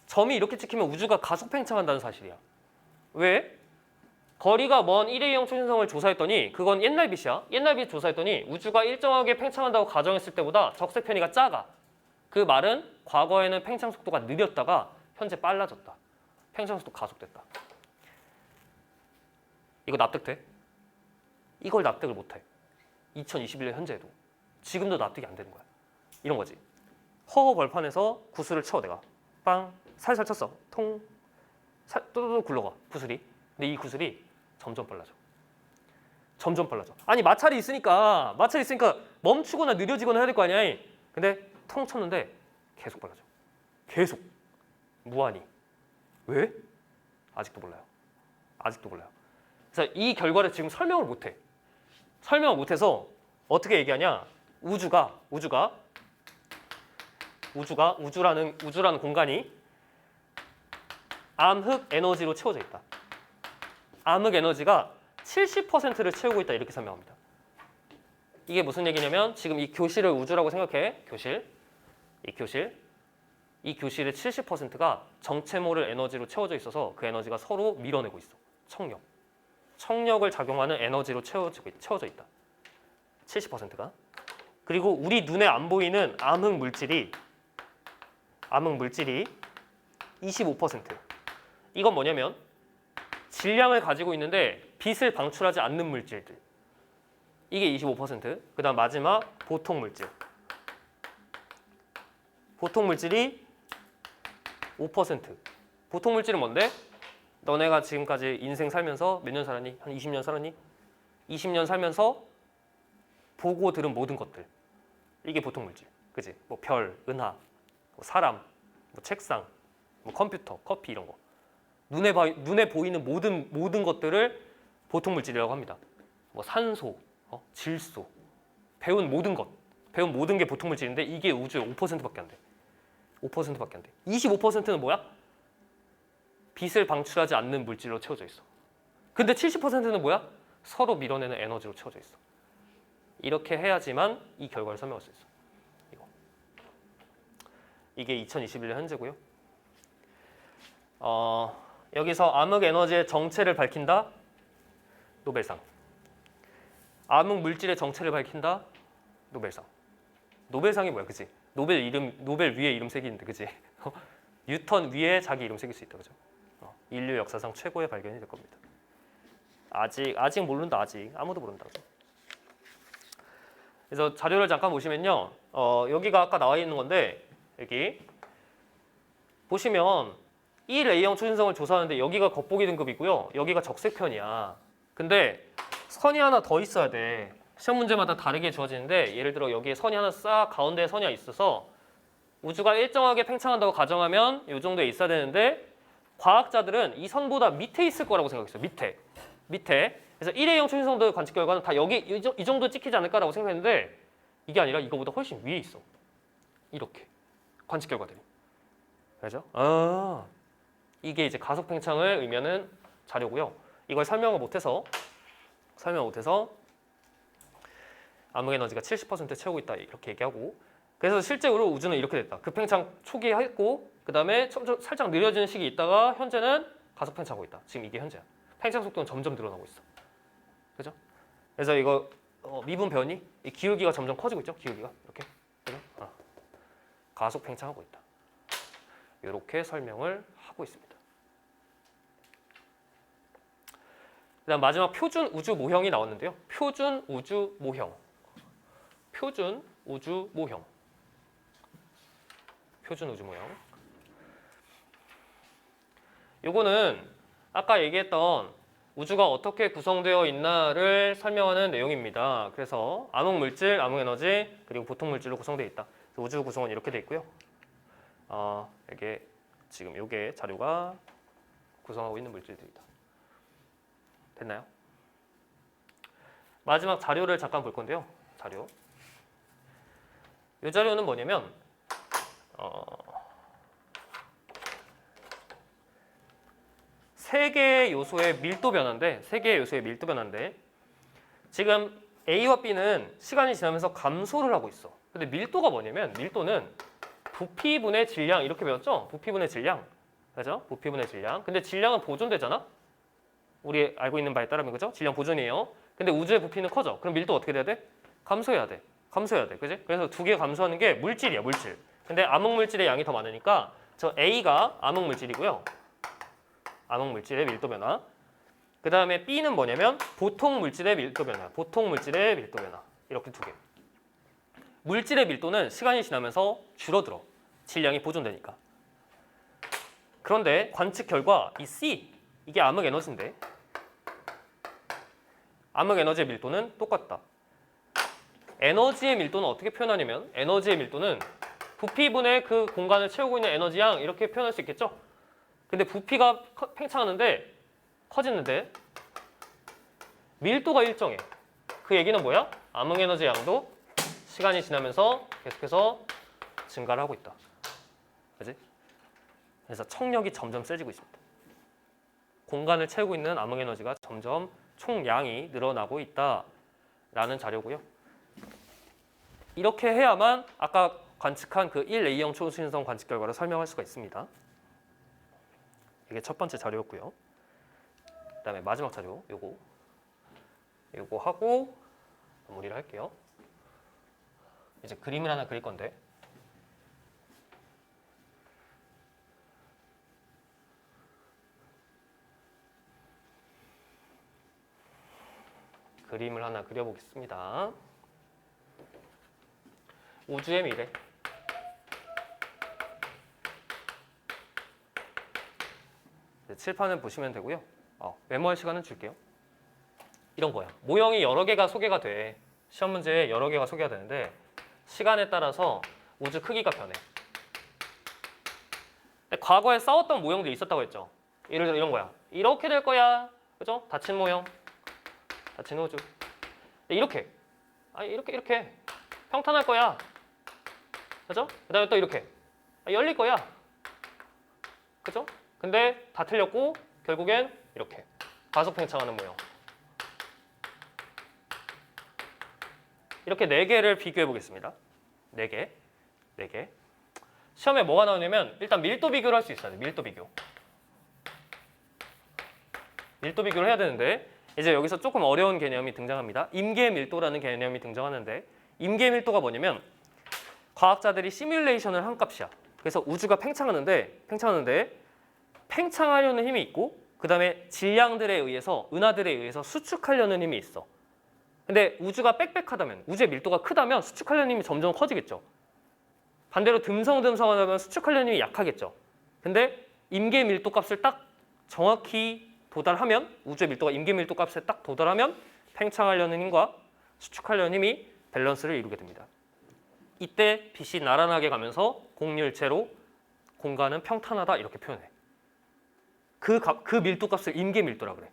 A: 점이 이렇게 찍히면 우주가 가속 팽창한다는 사실이야. 왜? 거리가 먼 일회용 초신성을 조사했더니 그건 옛날 빛이야. 옛날 빛 조사했더니 우주가 일정하게 팽창한다고 가정했을 때보다 적색 편이가 작아. 그 말은 과거에는 팽창 속도가 느렸다가 현재 빨라졌다. 팽창 속도 가속됐다. 이거 납득돼? 이걸 납득을 못해. 2021년 현재에도. 지금도 납득이 안 되는 거야. 이런 거지. 허허 벌판에서 구슬을 쳐 내가. 빵. 살살 쳤어. 통. 또또또 굴러가. 구슬이. 근데 이 구슬이 점점 빨라져. 점점 빨라져. 아니 마찰이 있으니까 멈추거나 느려지거나 해야 될 거 아니야. 근데 통 쳤는데 계속 빨라져. 계속. 무한히. 왜? 아직도 몰라요. 아직도 몰라요. 그래서 이 결과를 지금 설명을 못해. 설명을 못해서 어떻게 얘기하냐? 우주라는 공간이 암흑 에너지로 채워져 있다. 암흑 에너지가 70%를 채우고 있다 이렇게 설명합니다. 이게 무슨 얘기냐면 지금 이 교실을 우주라고 생각해. 이 교실의 70%가 정체모를 에너지로 채워져 있어서 그 에너지가 서로 밀어내고 있어. 청력을 작용하는 에너지로 채워져 있다. 70%가. 그리고 우리 눈에 안 보이는 암흑 물질이 25%. 이건 뭐냐면 질량을 가지고 있는데 빛을 방출하지 않는 물질들. 이게 25%. 그다음 마지막 보통 물질. 보통 물질이 5%. 보통 물질은 뭔데? 너네가 지금까지 인생 살면서 몇 년 살았니? 한 20년 살았니? 20년 살면서 보고 들은 모든 것들. 이게 보통 물질. 그지? 뭐 별, 은하, 뭐 사람, 뭐 책상, 뭐 컴퓨터, 커피 이런 거. 눈에 보이는 모든 것들을 보통 물질이라고 합니다. 뭐 산소, 질소, 배운 모든 게 보통 물질인데 이게 우주의 5%밖에 안 돼. 5%밖에 안 돼. 25%는 뭐야? 빛을 방출하지 않는 물질로 채워져 있어. 근데 70%는 뭐야? 서로 밀어내는 에너지로 채워져 있어. 이렇게 해야지만 이 결과를 설명할 수 있어. 이게 2021년 현재고요. 여기서 암흑 에너지의 정체를 밝힌다. 노벨상. 암흑 물질의 정체를 밝힌다. 노벨상. 노벨상이 뭐야, 그치? 노벨 위에 이름 새기는데, 그치? 뉴턴 위에 자기 이름 새길 수 있다, 그죠? 인류 역사상 최고의 발견이 될 겁니다. 아직 모른다, 아직 아무도 모른다, 그죠? 그래서 자료를 잠깐 보시면요, 여기가 아까 나와 있는 건데 여기 보시면 이 A형 초신성을 조사하는데 여기가 겉보기 등급이고요, 여기가 적색편이야. 근데 선이 하나 더 있어야 돼. 시험 문제마다 다르게 주어지는데 예를 들어 여기에 선이 하나 싹 가운데에 선이 있어서 우주가 일정하게 팽창한다고 가정하면 이 정도에 있어야 되는데 과학자들은 이 선보다 밑에 있을 거라고 생각했어요. 밑에. 그래서 1A형 초신성들 관측 결과는 다 여기 이 정도 찍히지 않을까라고 생각했는데 이게 아니라 이거보다 훨씬 위에 있어. 이렇게 관측 결과들이. 그죠? 이게 이제 가속 팽창을 의미하는 자료고요. 이걸 설명을 못해서 암흑 에너지가 70% 채우고 있다 이렇게 얘기하고, 그래서 실제로 우주는 이렇게 됐다. 급팽창 초기에 했고 그 다음에 살짝 느려지는 시기 있다가 현재는 가속 팽창하고 있다. 지금 이게 현재야. 팽창 속도는 점점 늘어나고 있어. 그죠? 그래서 이거 미분 배웠니? 이 기울기가 점점 커지고 있죠? 기울기가 이렇게. 그죠? 가속 팽창하고 있다. 이렇게 설명을 하고 있습니다. 그다음 마지막 표준 우주 모형이 나왔는데요. 표준 우주 모형. 표준 우주 모형. 표준 우주 모형. 요거는 아까 얘기했던 우주가 어떻게 구성되어 있나를 설명하는 내용입니다. 그래서 암흑 물질, 암흑 에너지, 그리고 보통 물질로 구성되어 있다. 우주 구성은 이렇게 되어 있고요. 이게 지금 요게 자료가 구성하고 있는 물질들이다. 됐나요? 마지막 자료를 잠깐 볼 건데요. 자료. 이 자료는 뭐냐면 세 개의 요소의 밀도 변화인데, 지금 A와 B는 시간이 지나면서 감소를 하고 있어. 근데 밀도가 뭐냐면, 밀도는 부피분의 질량, 이렇게 배웠죠? 부피분의 질량. 그죠? 부피분의 질량. 근데 질량은 보존되잖아? 우리 알고 있는 바에 따르면, 그죠? 질량 보존이에요. 근데 우주의 부피는 커져. 그럼 밀도 어떻게 돼야 돼? 감소해야 돼. 그지? 그래서 두 개 감소하는 게 물질이야, 물질. 근데 암흑 물질의 양이 더 많으니까 저 A가 암흑 물질이고요. 암흑 물질의 밀도 변화. 그 다음에 B는 뭐냐면 보통 물질의 밀도 변화. 이렇게 두 개. 물질의 밀도는 시간이 지나면서 줄어들어. 질량이 보존되니까. 그런데 관측 결과 이 C, 이게 암흑 에너지인데, 암흑 에너지의 밀도는 똑같다. 에너지의 밀도는 어떻게 표현하냐면, 에너지의 밀도는 부피분의 그 공간을 채우고 있는 에너지양, 이렇게 표현할 수 있겠죠? 근데 부피가 팽창하는데, 커지는데 밀도가 일정해. 그 얘기는 뭐야? 암흑 에너지 양도 시간이 지나면서 계속해서 증가를 하고 있다. 그지? 그래서 청력이 점점 세지고 있습니다. 공간을 채우고 있는 암흑 에너지가 점점 총량이 늘어나고 있다라는 자료고요. 이렇게 해야만 아까 관측한 그 1A형 초신성 관측 결과를 설명할 수가 있습니다. 이게 첫 번째 자료였고요. 그다음에 마지막 자료, 요거 하고 마무리를 할게요. 이제 그림을 하나 그릴 건데, 그림을 하나 그려보겠습니다. 우주의 미래. 칠판을 보시면 되고요. 메모할 시간은 줄게요. 이런 거야. 모형이 여러 개가 소개가 돼. 시험 문제에 여러 개가 소개가 되는데 시간에 따라서 우주 크기가 변해. 근데 과거에 싸웠던 모형들이 있었다고 했죠. 예를 들어 이런 거야. 이렇게 될 거야. 그죠? 닫힌 모형. 닫힌 우주. 이렇게. 이렇게. 평탄할 거야. 그죠? 그 다음에 또 이렇게. 열릴 거야. 그죠? 근데 다 틀렸고 결국엔 이렇게. 가속 팽창하는 모형. 이렇게 4개를 비교해 보겠습니다. 4개. 시험에 뭐가 나오냐면 일단 밀도 비교를 할 수 있어야 돼. 밀도 비교를 해야 되는데 이제 여기서 조금 어려운 개념이 등장합니다. 임계 밀도라는 개념이 등장하는데, 임계 밀도가 뭐냐면 과학자들이 시뮬레이션을 한 값이야. 그래서 우주가 팽창하는데 팽창하려는 힘이 있고, 그 다음에 질량들에 의해서, 은하들에 의해서 수축하려는 힘이 있어. 근데 우주가 빽빽하다면, 우주의 밀도가 크다면 수축하려는 힘이 점점 커지겠죠. 반대로 듬성듬성하다면 수축하려는 힘이 약하겠죠. 근데 임계 밀도 값을 딱 정확히 도달하면, 우주의 밀도가 임계 밀도 값에 딱 도달하면 팽창하려는 힘과 수축하려는 힘이 밸런스를 이루게 됩니다. 이때 빛이 나란하게 가면서 공률체로 공간은 평탄하다 이렇게 표현해. 그 밀도 값을 임계 밀도라 그래.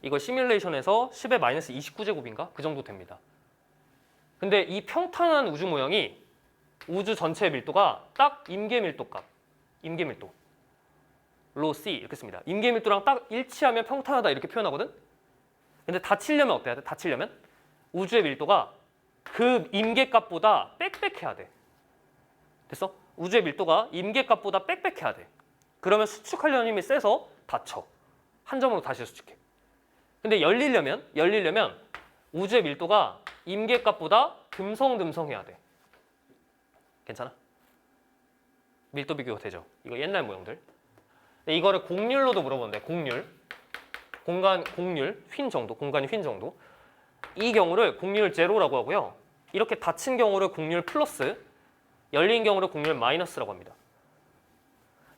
A: 이걸 시뮬레이션에서 10의 마이너스 29제곱인가? 그 정도 됩니다. 근데 이 평탄한 우주 모형이 우주 전체의 밀도가 딱 임계 밀도 값, 임계 밀도로 로 C 이렇게 씁니다. 임계 밀도랑 딱 일치하면 평탄하다 이렇게 표현하거든. 근데 닫히려면 어때야 돼? 닫히려면 우주의 밀도가 그 임계값보다 빽빽해야 돼. 됐어? 우주의 밀도가 임계값보다 빽빽해야 돼. 그러면 수축하려는 힘이 세서 닫혀. 한 점으로 다시 수축해. 근데 열리려면 우주의 밀도가 임계값보다 듬성듬성해야 돼. 괜찮아? 밀도 비교가 되죠? 이거 옛날 모형들. 이거를 곡률로도 물어보는데 곡률. 곡률, 휜 정도, 공간이 휜 정도. 이 경우를 곡률 제로라고 하고요. 이렇게 닫힌 경우를 곡률 플러스, 열린 경우를 곡률 마이너스라고 합니다.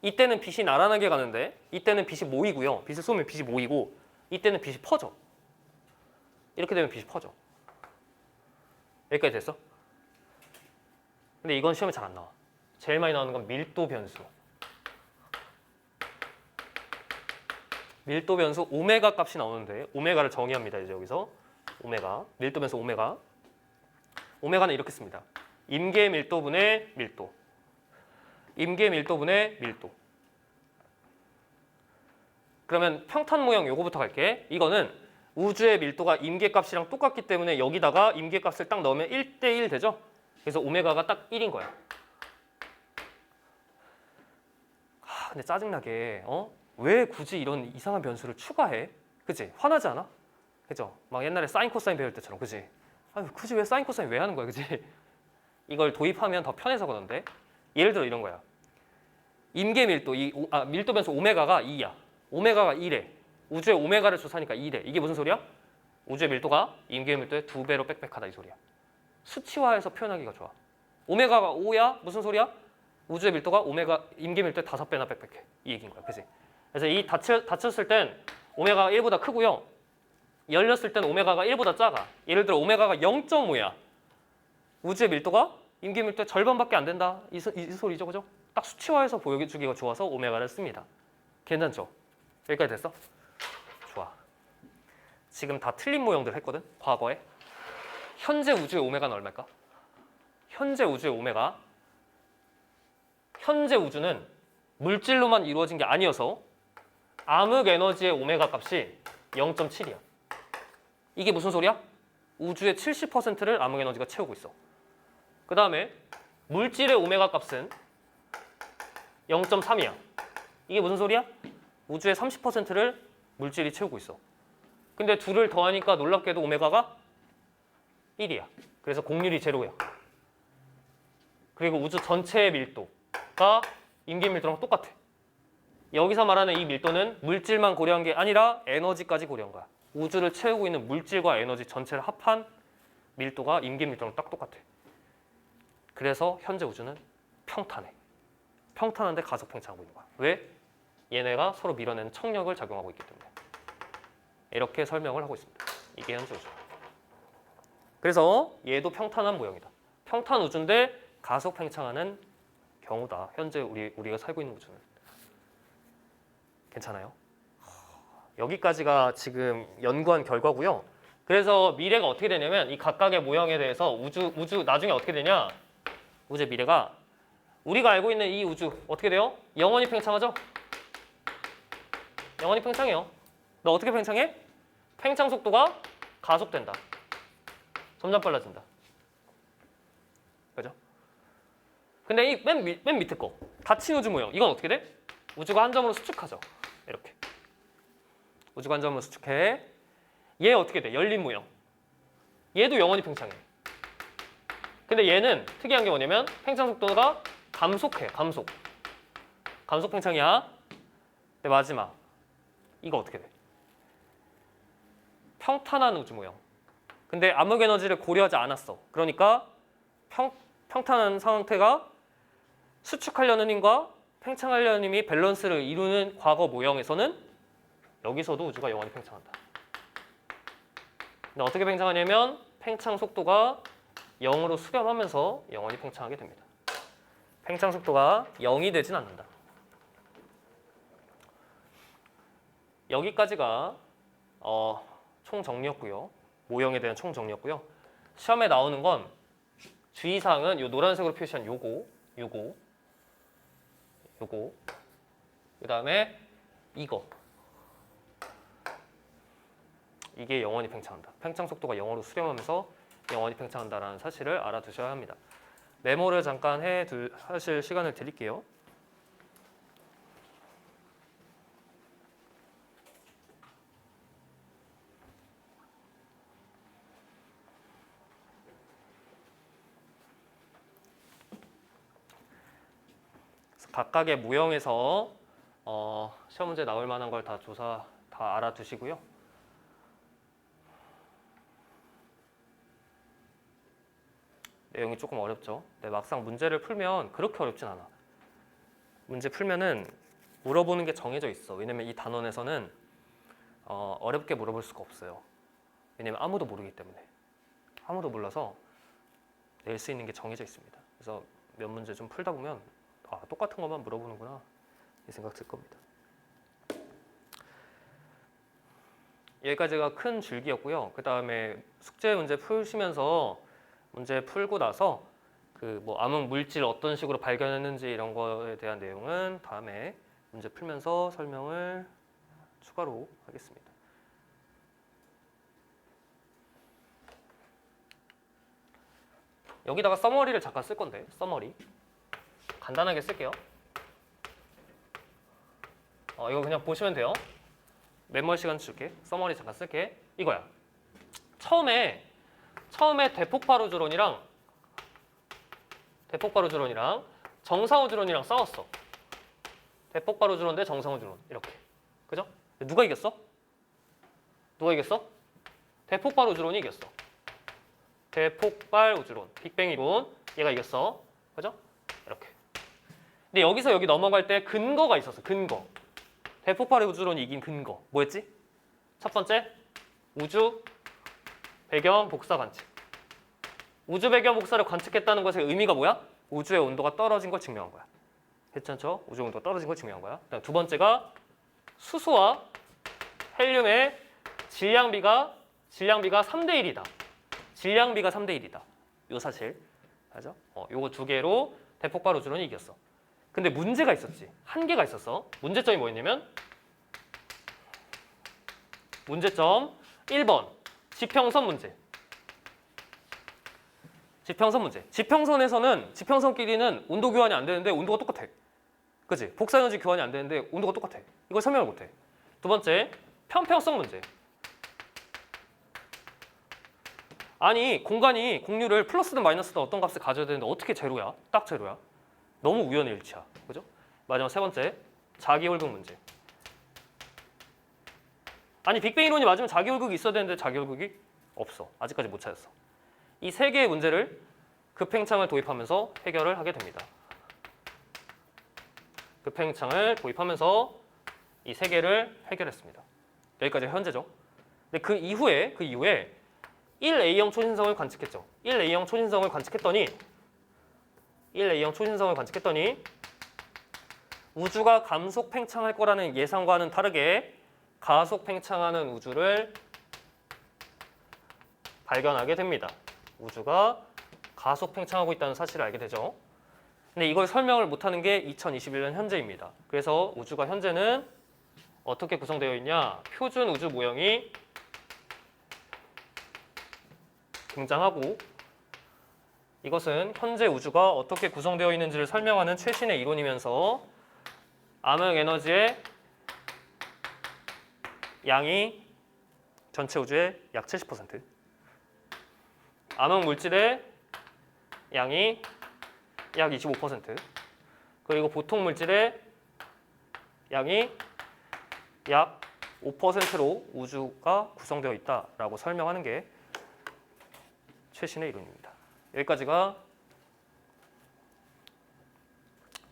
A: 이때는 빛이 나란하게 가는데 이때는 빛이 모이고요. 빛을 쏘면 빛이 모이고 이때는 빛이 퍼져. 이렇게 되면 빛이 퍼져. 여기까지 됐어? 근데 이건 시험에 잘 안 나와. 제일 많이 나오는 건 밀도 변수. 밀도 변수 오메가 값이 나오는데 오메가를 정의합니다. 이제 여기서 오메가, 밀도 변수 오메가. 오메가는 이렇게 씁니다. 임계 밀도분의 밀도. 임계 밀도분의 밀도. 그러면 평탄 모형 요거부터 갈게. 이거는 우주의 밀도가 임계값이랑 똑같기 때문에 여기다가 임계값을 딱 넣으면 1대1 되죠? 그래서 오메가가 딱 1인 거야. 근데 짜증나게 왜 굳이 이런 이상한 변수를 추가해? 그치? 화나지 않아? 그죠? 막 옛날에 사인 코사인 배울 때처럼 그치? 굳이 왜 사인 코사인 왜 하는 거야? 그치? 이걸 도입하면 더 편해서 그러는데 예를 들어 이런 거야. 임계 밀도, 밀도 변수 오메가가 2야. 오메가가 2래. 우주의 오메가를 조사하니까 2래. 이게 무슨 소리야? 우주의 밀도가 임계 밀도의 2배로 빽빽하다 이 소리야. 수치화해서 표현하기가 좋아. 오메가가 5야? 무슨 소리야? 우주의 밀도가 임계 밀도의 5배나 빽빽해. 이 얘기인 거야. 그치? 그래서 이 닫혔을 땐 오메가가 1보다 크고요. 열렸을 땐 오메가가 1보다 작아. 예를 들어 오메가가 0.5야. 우주의 밀도가 임계 밀도의 절반밖에 안 된다. 이 소리죠. 그죠? 딱 수치화해서 보여주기가 좋아서 오메가를 씁니다. 괜찮죠? 여기까지 됐어? 좋아. 지금 다 틀린 모형들 했거든? 과거에. 현재 우주의 오메가는 얼마일까? 현재 우주의 오메가. 현재 우주는 물질로만 이루어진 게 아니어서 암흑 에너지의 오메가 값이 0.7이야. 이게 무슨 소리야? 우주의 70%를 암흑 에너지가 채우고 있어. 그 다음에 물질의 오메가 값은 0.3이야. 이게 무슨 소리야? 우주의 30%를 물질이 채우고 있어. 근데 둘을 더하니까 놀랍게도 오메가가 1이야. 그래서 곡률이 제로야. 그리고 우주 전체의 밀도가 임계 밀도랑 똑같아. 여기서 말하는 이 밀도는 물질만 고려한 게 아니라 에너지까지 고려한 거야. 우주를 채우고 있는 물질과 에너지 전체를 합한 밀도가 임계 밀도랑 딱 똑같아. 그래서 현재 우주는 평탄해. 평탄한데 가속 팽창하고 있는 거야. 왜? 얘네가 서로 밀어내는 청력을 작용하고 있기 때문에. 이렇게 설명을 하고 있습니다. 이게 현재 우주. 그래서 얘도 평탄한 모형이다. 평탄 우주인데 가속 팽창하는 경우다. 현재 우리가 살고 있는 우주는. 괜찮아요? 여기까지가 지금 연구한 결과고요. 그래서 미래가 어떻게 되냐면 이 각각의 모형에 대해서 우주 나중에 어떻게 되냐? 우주의 미래가 우리가 알고 있는 이 우주 어떻게 돼요? 영원히 팽창하죠? 영원히 팽창해요. 너 어떻게 팽창해? 팽창 속도가 가속된다. 점점 빨라진다. 그죠? 근데 이 맨 밑에 거 닫힌 우주 모형 이건 어떻게 돼? 우주가 한 점으로 수축하죠. 이렇게 우주가 한 점으로 수축해. 얘 어떻게 돼? 열린 모형. 얘도 영원히 팽창해. 근데 얘는 특이한 게 뭐냐면 팽창 속도가 감속해. 감속 팽창이야. 근데 마지막 이거 어떻게 돼? 평탄한 우주 모형. 근데 암흑 에너지를 고려하지 않았어. 그러니까 평탄한 상태가 수축하려는 힘과 팽창하려는 힘이 밸런스를 이루는 과거 모형에서는 여기서도 우주가 영원히 팽창한다. 근데 어떻게 팽창하냐면 팽창 속도가 0으로 수렴하면서 영원히 팽창하게 됩니다. 팽창 속도가 0이 되진 않는다. 여기까지가 총정리였고요. 모형에 대한 총정리였고요. 시험에 나오는 건 주의사항은 이 노란색으로 표시한 요거 그 다음에 이게 영원히 팽창한다. 팽창 속도가 0으로 수렴하면서 영원히 팽창한다라는 사실을 알아두셔야 합니다. 메모를 잠깐 하실 시간을 드릴게요. 각각의 모형에서 시험 문제 나올 만한 걸 다 알아두시고요. 내용이 조금 어렵죠. 근데 막상 문제를 풀면 그렇게 어렵진 않아. 문제 풀면은 물어보는 게 정해져 있어. 왜냐면 이 단원에서는 어렵게 물어볼 수가 없어요. 왜냐면 아무도 모르기 때문에. 아무도 몰라서 낼 수 있는 게 정해져 있습니다. 그래서 몇 문제 좀 풀다 보면 똑같은 것만 물어보는구나 이 생각 들 겁니다. 여기까지가 큰 줄기였고요. 그 다음에 숙제 문제 푸시면서 문제 풀고 나서 그 뭐 암흑 물질 어떤 식으로 발견했는지 이런 거에 대한 내용은 다음에 문제 풀면서 설명을 추가로 하겠습니다. 여기다가 서머리를 잠깐 쓸 건데 서머리 간단하게 쓸게요. 이거 그냥 보시면 돼요. 메모 시간 줄게. 서머리 잠깐 쓸게. 이거야. 처음에 대폭발우주론이랑 정상우주론이랑 싸웠어. 대폭발우주론 대 정상우주론 이렇게. 그죠? 누가 이겼어? 대폭발우주론이 이겼어. 대폭발우주론, 빅뱅 이론 얘가 이겼어. 그죠? 이렇게. 근데 여기서 여기 넘어갈 때 근거가 있었어. 근거. 대폭발우주론이 이긴 근거. 뭐였지? 첫 번째, 우주 배경 복사 관측. 우주 배경 복사를 관측했다는 것의 의미가 뭐야? 우주의 온도가 떨어진 걸 증명한 거야. 괜찮죠? 우주 온도가 떨어진 걸 증명한 거야. 그다음 두 번째가 수소와 헬륨의 질량비가 3대 1이다. 질량비가 3대 1이다. 요 사실. 맞아? 요거 두 개로 대폭발 우주론이 이겼어. 근데 문제가 있었지. 한계가 있었어. 문제점이 뭐였냐면 문제점 1번 지평선 문제. 지평선끼리는 온도 교환이 안 되는데 온도가 똑같아. 그치? 복사에너지 교환이 안 되는데 온도가 똑같아. 이걸 설명을 못해. 두 번째, 편평성 문제. 아니, 공률을 플러스든 마이너스든 어떤 값을 가져야 되는데 어떻게 제로야? 딱 제로야. 너무 우연의 일치야. 그죠? 마지막 세 번째, 자기홀극 문제. 아니, 빅뱅 이론이 맞으면 자기홀극이 있어야 되는데 자기홀극이 없어. 아직까지 못 찾았어. 이 세 개의 문제를 급팽창을 도입하면서 해결을 하게 됩니다. 급팽창을 도입하면서 이 세 개를 해결했습니다. 여기까지가 현재죠. 근데 그 이후에 1A형 초신성을 관측했죠. 1A형 초신성을 관측했더니 우주가 감속 팽창할 거라는 예상과는 다르게 가속 팽창하는 우주를 발견하게 됩니다. 우주가 가속 팽창하고 있다는 사실을 알게 되죠. 근데 이걸 설명을 못하는 게 2021년 현재입니다. 그래서 우주가 현재는 어떻게 구성되어 있냐? 표준 우주 모형이 등장하고 이것은 현재 우주가 어떻게 구성되어 있는지를 설명하는 최신의 이론이면서 암흑 에너지의 양이 전체 우주의 약 70%, 암흑 물질의 양이 약 25%, 그리고 보통 물질의 양이 약 5%로 우주가 구성되어 있다라고 설명하는 게 최신의 이론입니다. 여기까지가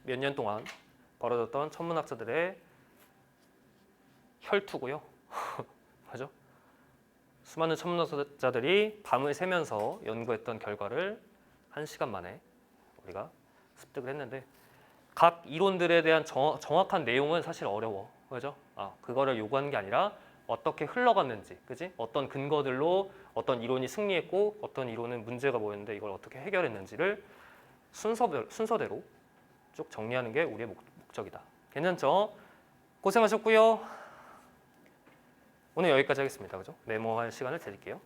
A: 몇 년 동안 벌어졌던 천문학자들의 혈투고요. 맞죠? 수많은 천문학자들이 밤을 새면서 연구했던 결과를 1시간 만에 우리가 습득을 했는데 각 이론들에 대한 정확한 내용은 사실 어려워. 그죠? 그거를 요구하는 게 아니라 어떻게 흘러갔는지, 그지? 어떤 근거들로 어떤 이론이 승리했고 어떤 이론은 문제가 뭐였는데 이걸 어떻게 해결했는지를 순서대로 쭉 정리하는 게 우리의 목적이다. 괜찮죠? 고생하셨고요. 오늘 여기까지 하겠습니다. 그죠? 메모할 시간을 드릴게요.